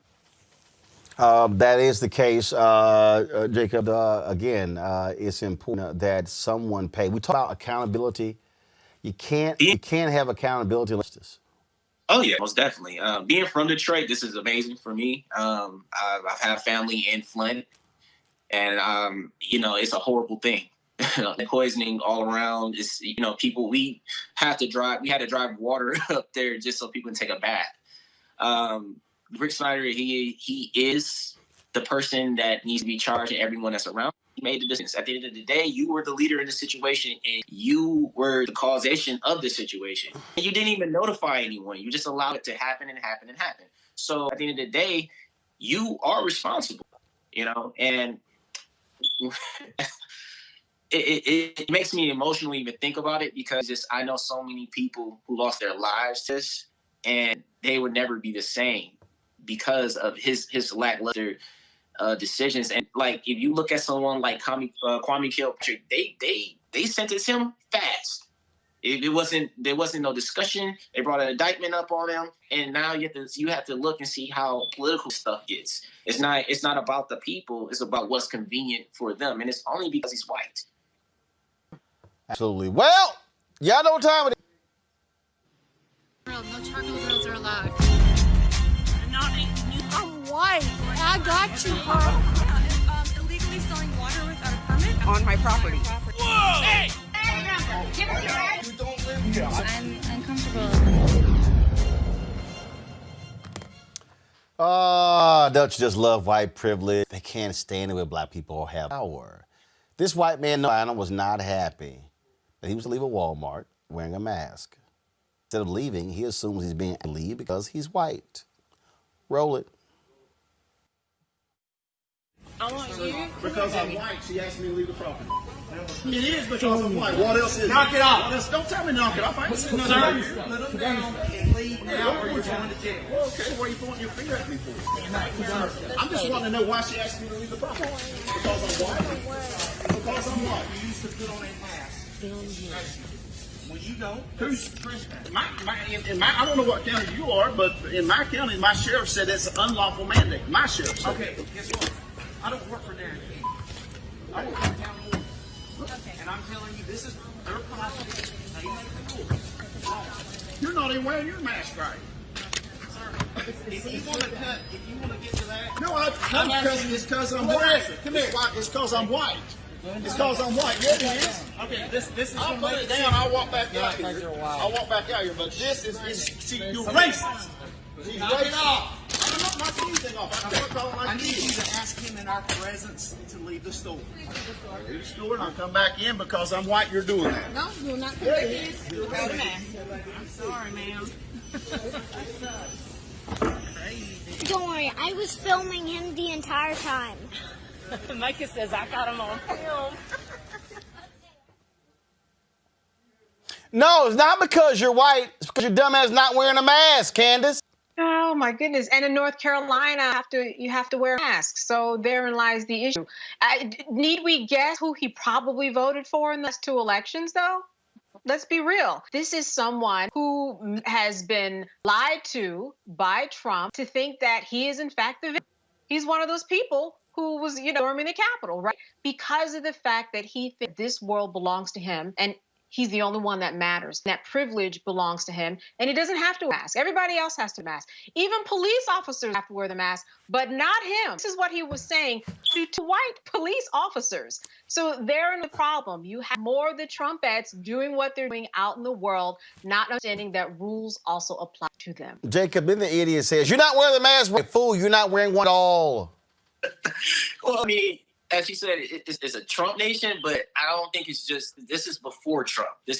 That is the case, Jacob. Again, it's important that someone pay. We talk about accountability. You can't have accountability unless this. Oh yeah, most definitely. Being from Detroit, this is amazing for me. I've had family in Flint, and it's a horrible thing. Poisoning all around. It's people. We had to drive water up there just so people can take a bath. Rick Snyder, he is the person that needs to be charged, and everyone that's around. He made the decision. At the end of the day, you were the leader in the situation, and you were the causation of the situation. And you didn't even notify anyone. You just allowed it to happen and happen and happen. So at the end of the day, you are responsible. And it makes me emotional to even think about it, because I know so many people who lost their lives to this, and they would never be the same because of his lackluster decisions. And if you look at someone like Kwame Kilpatrick, they sentenced him fast. There wasn't no discussion. They brought an indictment up on him, and now you have to look and see how political stuff gets. It's not about the people. It's about what's convenient for them, and it's only because he's white. Absolutely. Well, y'all know what time it is. No charcoal grills are allowed. I'm white. I got you, huh? Illegally selling water without a permit On my property. Whoa! Hey! You don't live here. I'm uncomfortable. Don't you just love white privilege? They can't stand it when black people have power. This white man was not happy that he was to leave a Walmart wearing a mask. Instead of leaving, he assumes he's being leave because he's white. Roll it. I want you. Because I'm white, she asked me to leave the property. It is because I'm white. What else is Knock it off. Don't tell me knock it off. I ain't sitting Sir, there. let them down and leave now or you're going to jail. Well, okay, where are you pointing your finger at me for? I'm just wanting to know why she asked me to leave the property. Because I'm white. Because I'm white. You used to put on a mask. When you don't, Who's I don't know what county you are, but in my county, my sheriff said it's an unlawful mandate. My sheriff said. okay, guess what? I don't work for Darren King. I work for town board. And I'm telling you, this is their property. They make the rules. You're not even wearing your mask right. If you want to get to that. No, it's because I'm white. Come here. It's because I'm white. It's because I'm white. Yeah, it is. Okay, this is. I'll put it down. I'll walk back out here. I'll walk back out here. But this is see, you're racist. Knock it off. I'm not knocking anything off. I'm not calling my I need kids. you to ask him in our presence to leave the store. Leave the store and I'll come back in because I'm white. You're doing that. No, you're not come back in. Without a mask. I'm sorry, ma'am. Don't worry, I was filming him the entire time. Micah says I got him on film. No, it's not because you're white. It's because your dumb ass not wearing a mask, Candace. Oh my goodness! And in North Carolina, you have to wear a mask. So therein lies the issue. Need we guess who he probably voted for in those two elections, though? Let's be real. This is someone who has been lied to by Trump to think that he is in fact the victim. He's one of those people who was, storming the Capitol, right? Because of the fact that he thinks this world belongs to him and he's the only one that matters. That privilege belongs to him, and he doesn't have to wear a mask. Everybody else has to mask. Even police officers have to wear the mask, but not him. This is what he was saying to white police officers. So therein the problem. You have more of the Trumpettes doing what they're doing out in the world, not understanding that rules also apply to them. Jacob, then the idiot says, you're not wearing the mask, fool. You're not wearing one at all. Well, I mean, as you said, it's a Trump nation, but I don't think it's just, this is before Trump. He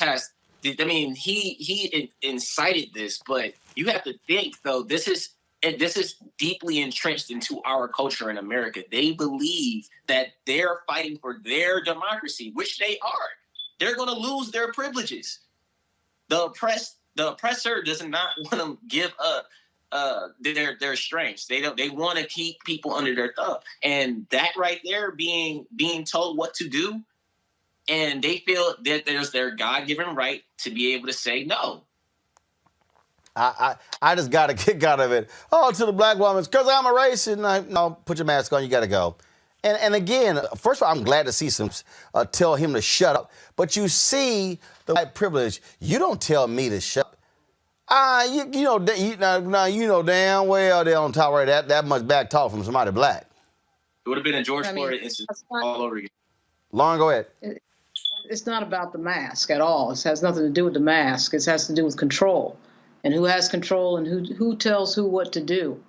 incited this, but you have to think, though, this is deeply entrenched into our culture in America. They believe that they're fighting for their democracy, which they are. They're going to lose their privileges. The oppressor does not want to give up their strengths. They want to keep people under their thumb, and that right there, being told what to do, and they feel that there's their God-given right to be able to say no. I just got a kick out of it. Oh, to the black woman, it's because I'm a racist. No, put your mask on. You got to go. And again, first of all, I'm glad to see some tell him to shut up. But you see the white privilege. You don't tell me to shut up. You know damn well they're on top right that much back talk from somebody black. It would have been a George Floyd incident all over again. Lauren, go ahead. It's not about the mask at all. It has nothing to do with the mask. It has to do with control and who has control and who tells who what to do.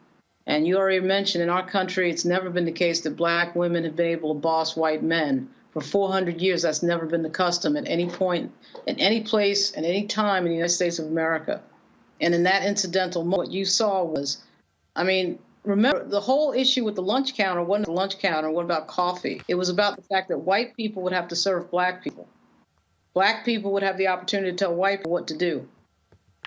And you already mentioned in our country, it's never been the case that black women have been able to boss white men. For 400 years, that's never been the custom at any point, in any place, at any time in the United States of America. And in that incidental moment, what you saw was, remember, the whole issue with the lunch counter wasn't the lunch counter, what about coffee? It was about the fact that white people would have to serve black people. Black people would have the opportunity to tell white people what to do.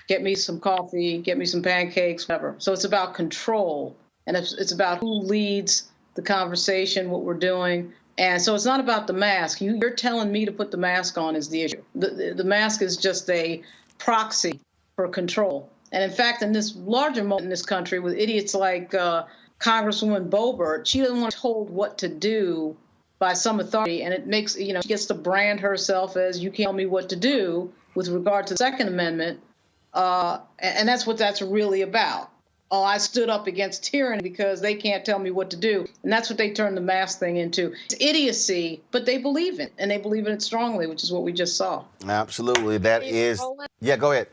Get me some coffee, get me some pancakes, whatever. So it's about control, and it's about who leads the conversation, what we're doing. And so it's not about the mask. You're telling me to put the mask on is the issue. The mask is just a proxy for control. And in fact, in this larger moment in this country with idiots like Congresswoman Boebert, she doesn't want to be told what to do by some authority. And it makes, she gets to brand herself as you can't tell me what to do with regard to the Second Amendment. And that's what that's really about. oh, I stood up against tyranny because they can't tell me what to do. And that's what they turned the mask thing into. It's idiocy, but they believe it, and they believe in it strongly, which is what we just saw. Absolutely. That is. Yeah, go ahead.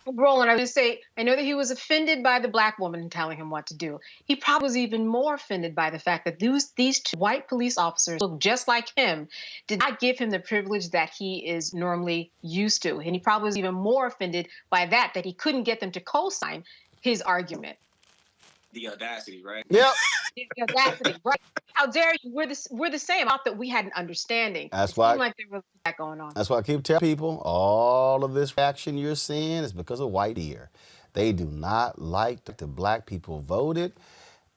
Roland, I was going to say, I know that he was offended by the black woman telling him what to do. He probably was even more offended by the fact that these two white police officers look just like him, did not give him the privilege that he is normally used to. And he probably was even more offended by that he couldn't get them to co-sign his argument. The audacity, right? Yep. The audacity, right? How dare you? We're the same. I thought that we had an understanding. That's why. It seemed like there was that going on. That's why I keep telling people, all of this reaction you're seeing is because of white ear. They do not like that the black people voted,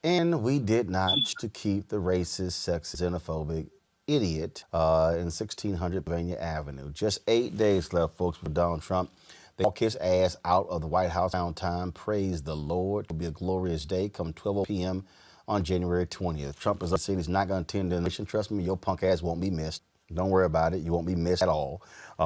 and we did not to keep the racist, sexist, xenophobic idiot in 1600 Pennsylvania Avenue. Just 8 days left, folks, with Donald Trump. They walk his ass out of the White House downtime. Praise the Lord. It will be a glorious day come 12 p.m. on January 20th. Trump is saying he's not going to attend the election. Trust me, your punk ass won't be missed. Don't worry about it. You won't be missed at all.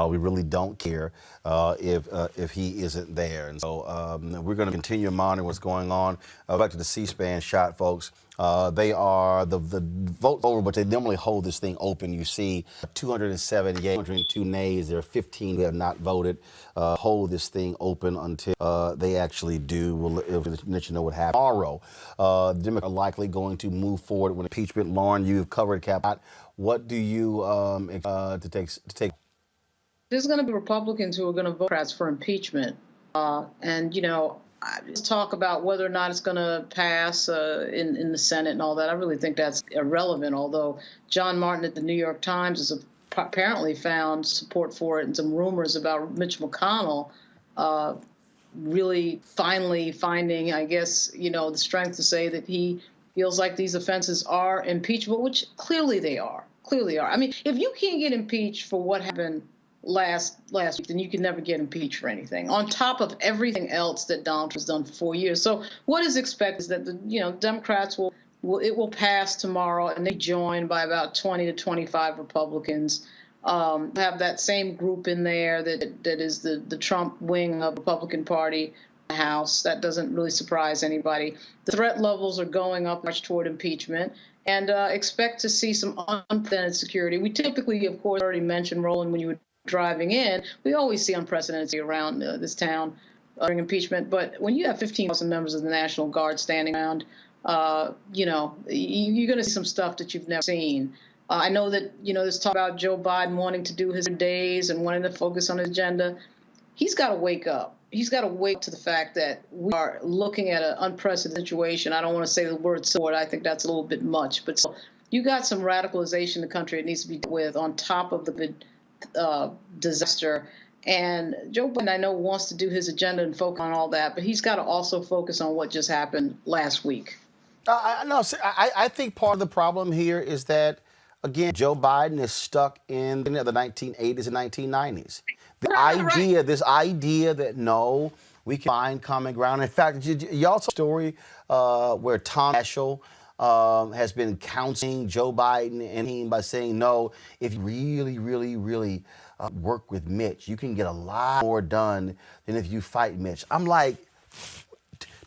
We really don't care if he isn't there. And so we're going to continue to monitor what's going on. Back to the C-SPAN shot, folks. They are the vote's over, but they normally hold this thing open. You see 207 yeas, 202 nays. There are 15 who have not voted. Hold this thing open until they actually do. We'll let you know what happens tomorrow. The Democrats are likely going to move forward with impeachment. Lauren, you've covered Cap. What do you to take? There's going to be Republicans who are going to vote Democrats for impeachment, and talk about whether or not it's going to pass in the Senate and all that. I really think that's irrelevant. Although John Martin at the New York Times has apparently found support for it, and some rumors about Mitch McConnell really finally finding, I guess, the strength to say that he feels like these offenses are impeachable, which clearly they are. Clearly are. I mean, if you can't get impeached for what happened last week, then you can never get impeached for anything, on top of everything else that Donald Trump has done for 4 years. So what is expected is that the Democrats will pass tomorrow, and they join by about 20 to 25 Republicans. Have that same group in there that is the Trump wing of the Republican Party House. That doesn't really surprise anybody. The threat levels are going up much toward impeachment, and expect to see some unprecedented security. We typically, of course, already mentioned, Roland, when you were driving in, we always see unprecedented around this town during impeachment. But when you have 15,000 members of the National Guard standing around, you're going to see some stuff that you've never seen. I know that, there's talk about Joe Biden wanting to do his days and wanting to focus on his agenda. He's got to wake up. He's got to wake to the fact that we are looking at an unprecedented situation. I don't want to say the word sword. I think that's a little bit much. But still, you got some radicalization in the country that needs to be dealt with on top of the disaster. And Joe Biden, I know, wants to do his agenda and focus on all that, but he's got to also focus on what just happened last week. I think part of the problem here is that, again, Joe Biden is stuck in the 1980s and 1990s. This idea that, no, we can find common ground. In fact, y'all saw a story where Tom Daschle has been counseling Joe Biden and him by saying, no, if you really, really, really work with Mitch, you can get a lot more done than if you fight Mitch. I'm like,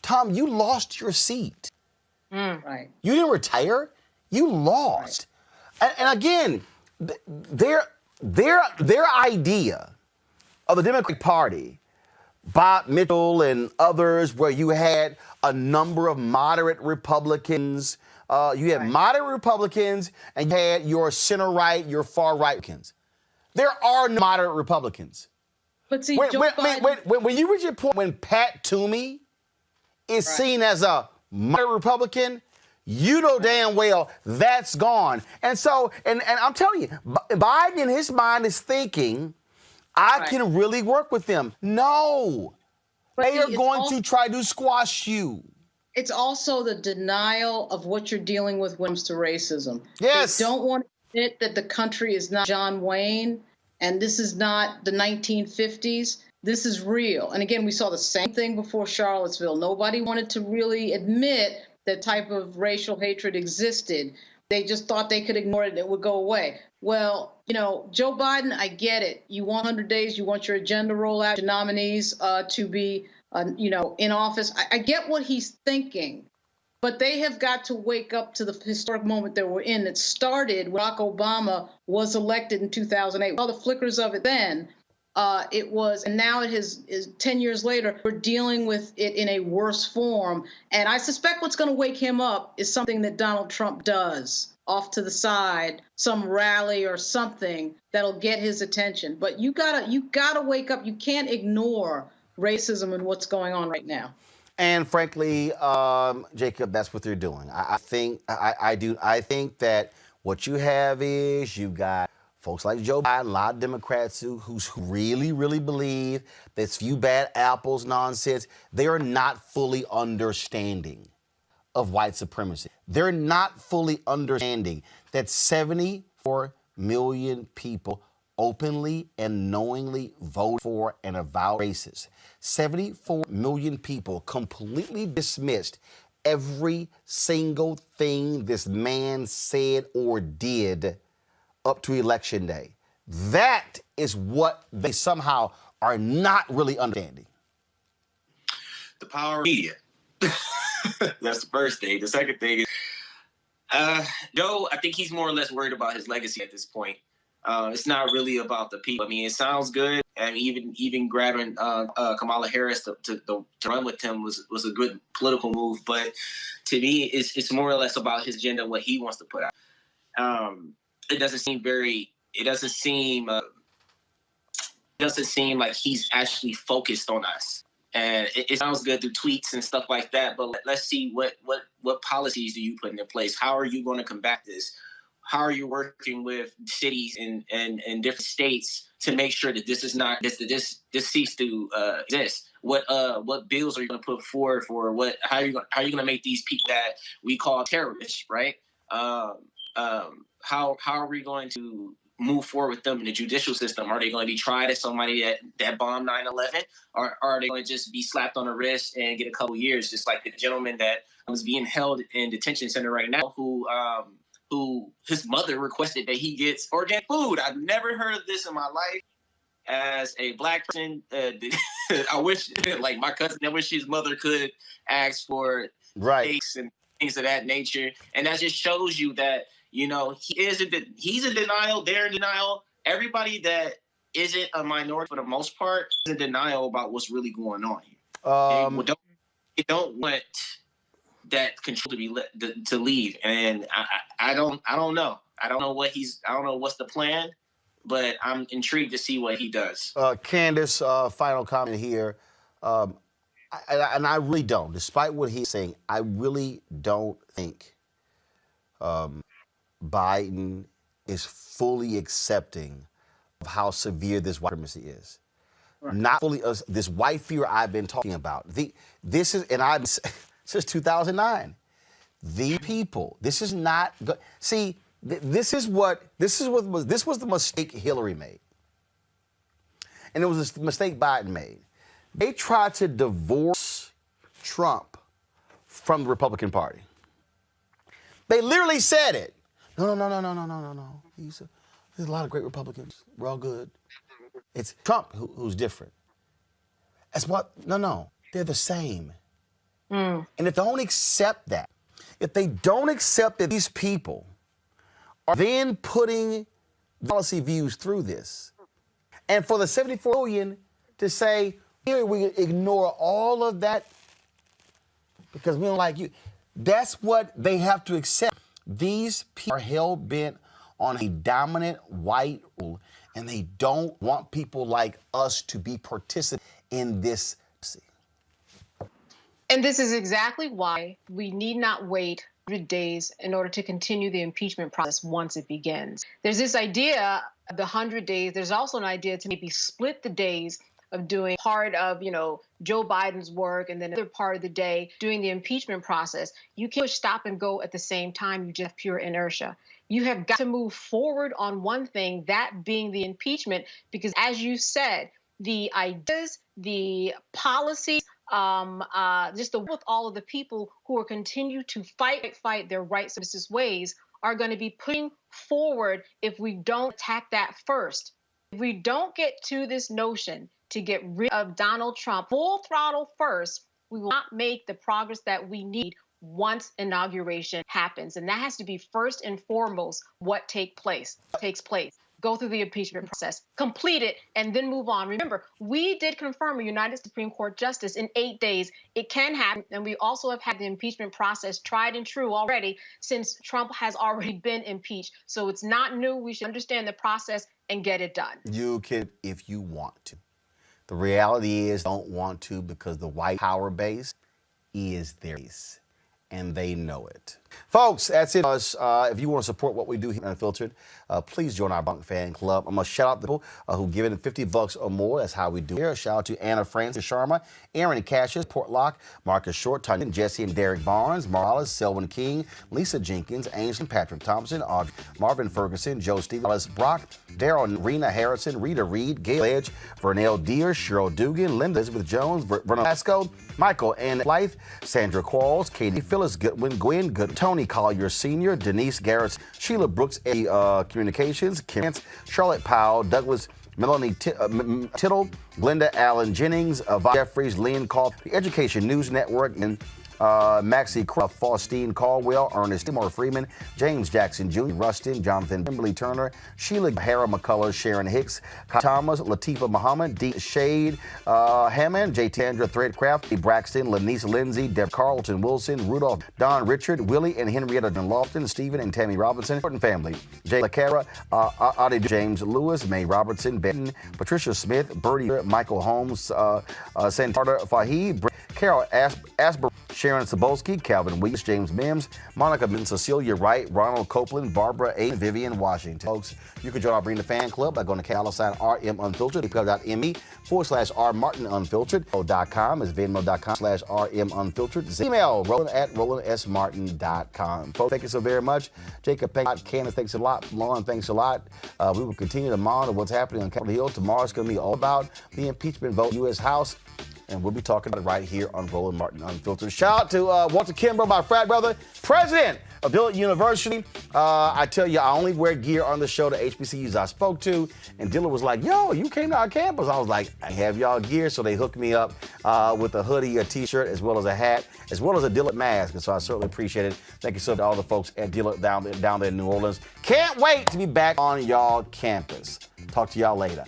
Tom, you lost your seat. Right. You didn't retire. You lost. Right. And again, their idea of the Democratic Party, Bob Mitchell and others, where you had a number of moderate Republicans, you had moderate Republicans, and you had your center-right, your far-right Republicans. There are no moderate Republicans. But see, when you reach a point when Pat Toomey is seen as a moderate Republican, you know damn well that's gone. And so, and I'm telling you, Biden in his mind is thinking, I can really work with them. No, they are going to try to squash you. It's also the denial of what you're dealing with when it comes to racism. Yes. They don't want to admit that the country is not John Wayne, and this is not the 1950s. This is real. And again, we saw the same thing before Charlottesville. Nobody wanted to really admit that type of racial hatred existed. They just thought they could ignore it and it would go away. Well, Joe Biden, I get it. You want 100 days, you want your agenda roll out, your nominees to be in office. I get what he's thinking, but they have got to wake up to the historic moment that we're in. It started when Barack Obama was elected in 2008. All the flickers of it then, and now it is 10 years later, we're dealing with it in a worse form. And I suspect what's going to wake him up is something that Donald Trump does off to the side, some rally or something that'll get his attention. But you gotta wake up. You can't ignore racism and what's going on right now. And frankly, Jacob, that's what they're doing. I think that what you have is you've got folks like Joe Biden, a lot of Democrats who really, really believe this few bad apples nonsense. They are not fully understanding of white supremacy. They're not fully understanding that 74 million people openly and knowingly vote for and avowed racist. 74 million people completely dismissed every single thing this man said or did up to Election Day. That is what they somehow are not really understanding. The power of media. That's the first thing. The second thing is, Joe, I think he's more or less worried about his legacy at this point. It's not really about the people. I mean, it sounds good, and even grabbing Kamala Harris to run with him was a good political move. But to me, it's more or less about his agenda and what he wants to put out. It doesn't seem like he's actually focused on us. And it sounds good through tweets and stuff like that, but let's see what policies do you put in place? How are you going to combat this? How are you working with cities and different states to make sure that this cease to exist? What bills are you going to put forward for what? How are you going to make these people that we call terrorists, right? How are we going to move forward with them in the judicial system? Are they going to be tried as somebody that bombed 9/11, or are they going to just be slapped on the wrist and get a couple years, just like the gentleman that was being held in detention center right now, who his mother requested that he gets organic food? I've never heard of this in my life. As a black person, I wish, like my cousin, I wish his mother could ask for cakes and things of that nature, and that just shows you that. He's in denial. They're in denial. Everybody that isn't a minority, for the most part, is in denial about what's really going on here. They don't want that control to leave, and I don't know. I don't know what's the plan, but I'm intrigued to see what he does. Candace, final comment here, and I really don't. Despite what he's saying, I really don't think Biden is fully accepting of how severe this white supremacy is. Right. Not fully this white fear I've been talking about. This is since 2009. The people. This is not good. See, this was the mistake Hillary made, and it was a mistake Biden made. They tried to divorce Trump from the Republican Party. They literally said it. No. There's a lot of great Republicans. We're all good. It's Trump who's different. That's what, no. They're the same. And if they don't accept that, if they don't accept that these people are then putting policy views through this, and for the 74 million to say, here we ignore all of that because we don't like you, that's what they have to accept. These people are hell-bent on a dominant white rule, and they don't want people like us to be participants in this. And this is exactly why we need not wait 100 days in order to continue the impeachment process once it begins. There's this idea of the 100 days. There's also an idea to maybe split the days of doing part of, Joe Biden's work and then another part of the day doing the impeachment process. You can't stop and go at the same time. You just have pure inertia. You have got to move forward on one thing, that being the impeachment, because as you said, the ideas, the policies, just with all of the people who are continue to fight their rights in ways are going to be putting forward if we don't attack that first. If we don't get to this notion to get rid of Donald Trump full throttle first, we will not make the progress that we need once inauguration happens. And that has to be first and foremost what takes place. Go through the impeachment process, complete it, and then move on. Remember, we did confirm a United Supreme Court justice in 8 days. It can happen, and we also have had the impeachment process tried and true already since Trump has already been impeached. So it's not new. We should understand the process and get it done. You can if you want to. The reality is don't want to because the white power base is theirs, and they know it. Folks, that's it. If you want to support what we do here at Unfiltered, please join our Bunk Fan Club. I'm going to shout out the people who give in $50 or more. That's how we do here. Shout out to Anna Francis Sharma, Aaron Cassius, Portlock, Marcus Short, Tanya, Jesse and Derek Barnes, Morales, Selwyn King, Lisa Jenkins, Ainsley, Patrick Thompson, Audrey, Marvin Ferguson, Joe Stevens, Brock, Daryl, Rena Harrison, Rita Reed, Gail Edge, Vernell Deere, Cheryl Dugan, Linda Elizabeth Jones, Vernon Lasco, Michael Ann Blythe, Sandra Quarles, Katie Phyllis Goodwin, Gwen Good, Tony Collier Sr., Denise Garrett, Sheila Brooks, Communications, Kim, Charlotte Powell, Douglas, Melanie Tittle, Glenda Allen Jennings, Jeffries, Lynn Call, the Education News Network, and Maxie Faustine Caldwell, Ernest Timor Freeman, James Jackson Jr., Rustin, Jonathan Kimberly Turner, Sheila Hara McCullough, Sharon Hicks, Thomas, Latifa Muhammad, D. Shade, Hammond, J. Tandra Threadcraft, D. Braxton, Lanice Lindsay, Deb Carlton Wilson, Rudolph, Don Richard, Willie and Henrietta Lofton, Stephen and Tammy Robinson, Horton family, Jay LaCara, Adi James Lewis, May Robertson, Benton, Patricia Smith, Bertie, Michael Holmes, Santarda Fahid, Carol Asper, Sharon Sabolsky, Calvin Williams, James Mims, Monica Min, Cecilia Wright, Ronald Copeland, Barbara A. Vivian Washington. Folks, you can join our Bring the Fan Club by going to $RM Unfiltered, PayPal.me/R Martin Unfiltered, .com is Venmo.com/RM Unfiltered. Email Roland at RolandSMartin.com. Folks, thank you so very much. Jacob, thanks a lot. Candace, thanks a lot. Lauren, thanks a lot. We will continue to monitor what's happening on Capitol Hill. Tomorrow's going to be all about the impeachment vote, U.S. House. And we'll be talking about it right here on Roland Martin Unfiltered. Shout out to Walter Kimbrough, my frat brother, president of Dillard University. I tell you, I only wear gear on the show to HBCUs I spoke to. And Dillard was like, yo, you came to our campus. I was like, I have y'all gear. So they hooked me up with a hoodie, a t-shirt, as well as a hat, as well as a Dillard mask. And so I certainly appreciate it. Thank you so much to all the folks at Dillard down there in New Orleans. Can't wait to be back on y'all campus. Talk to y'all later.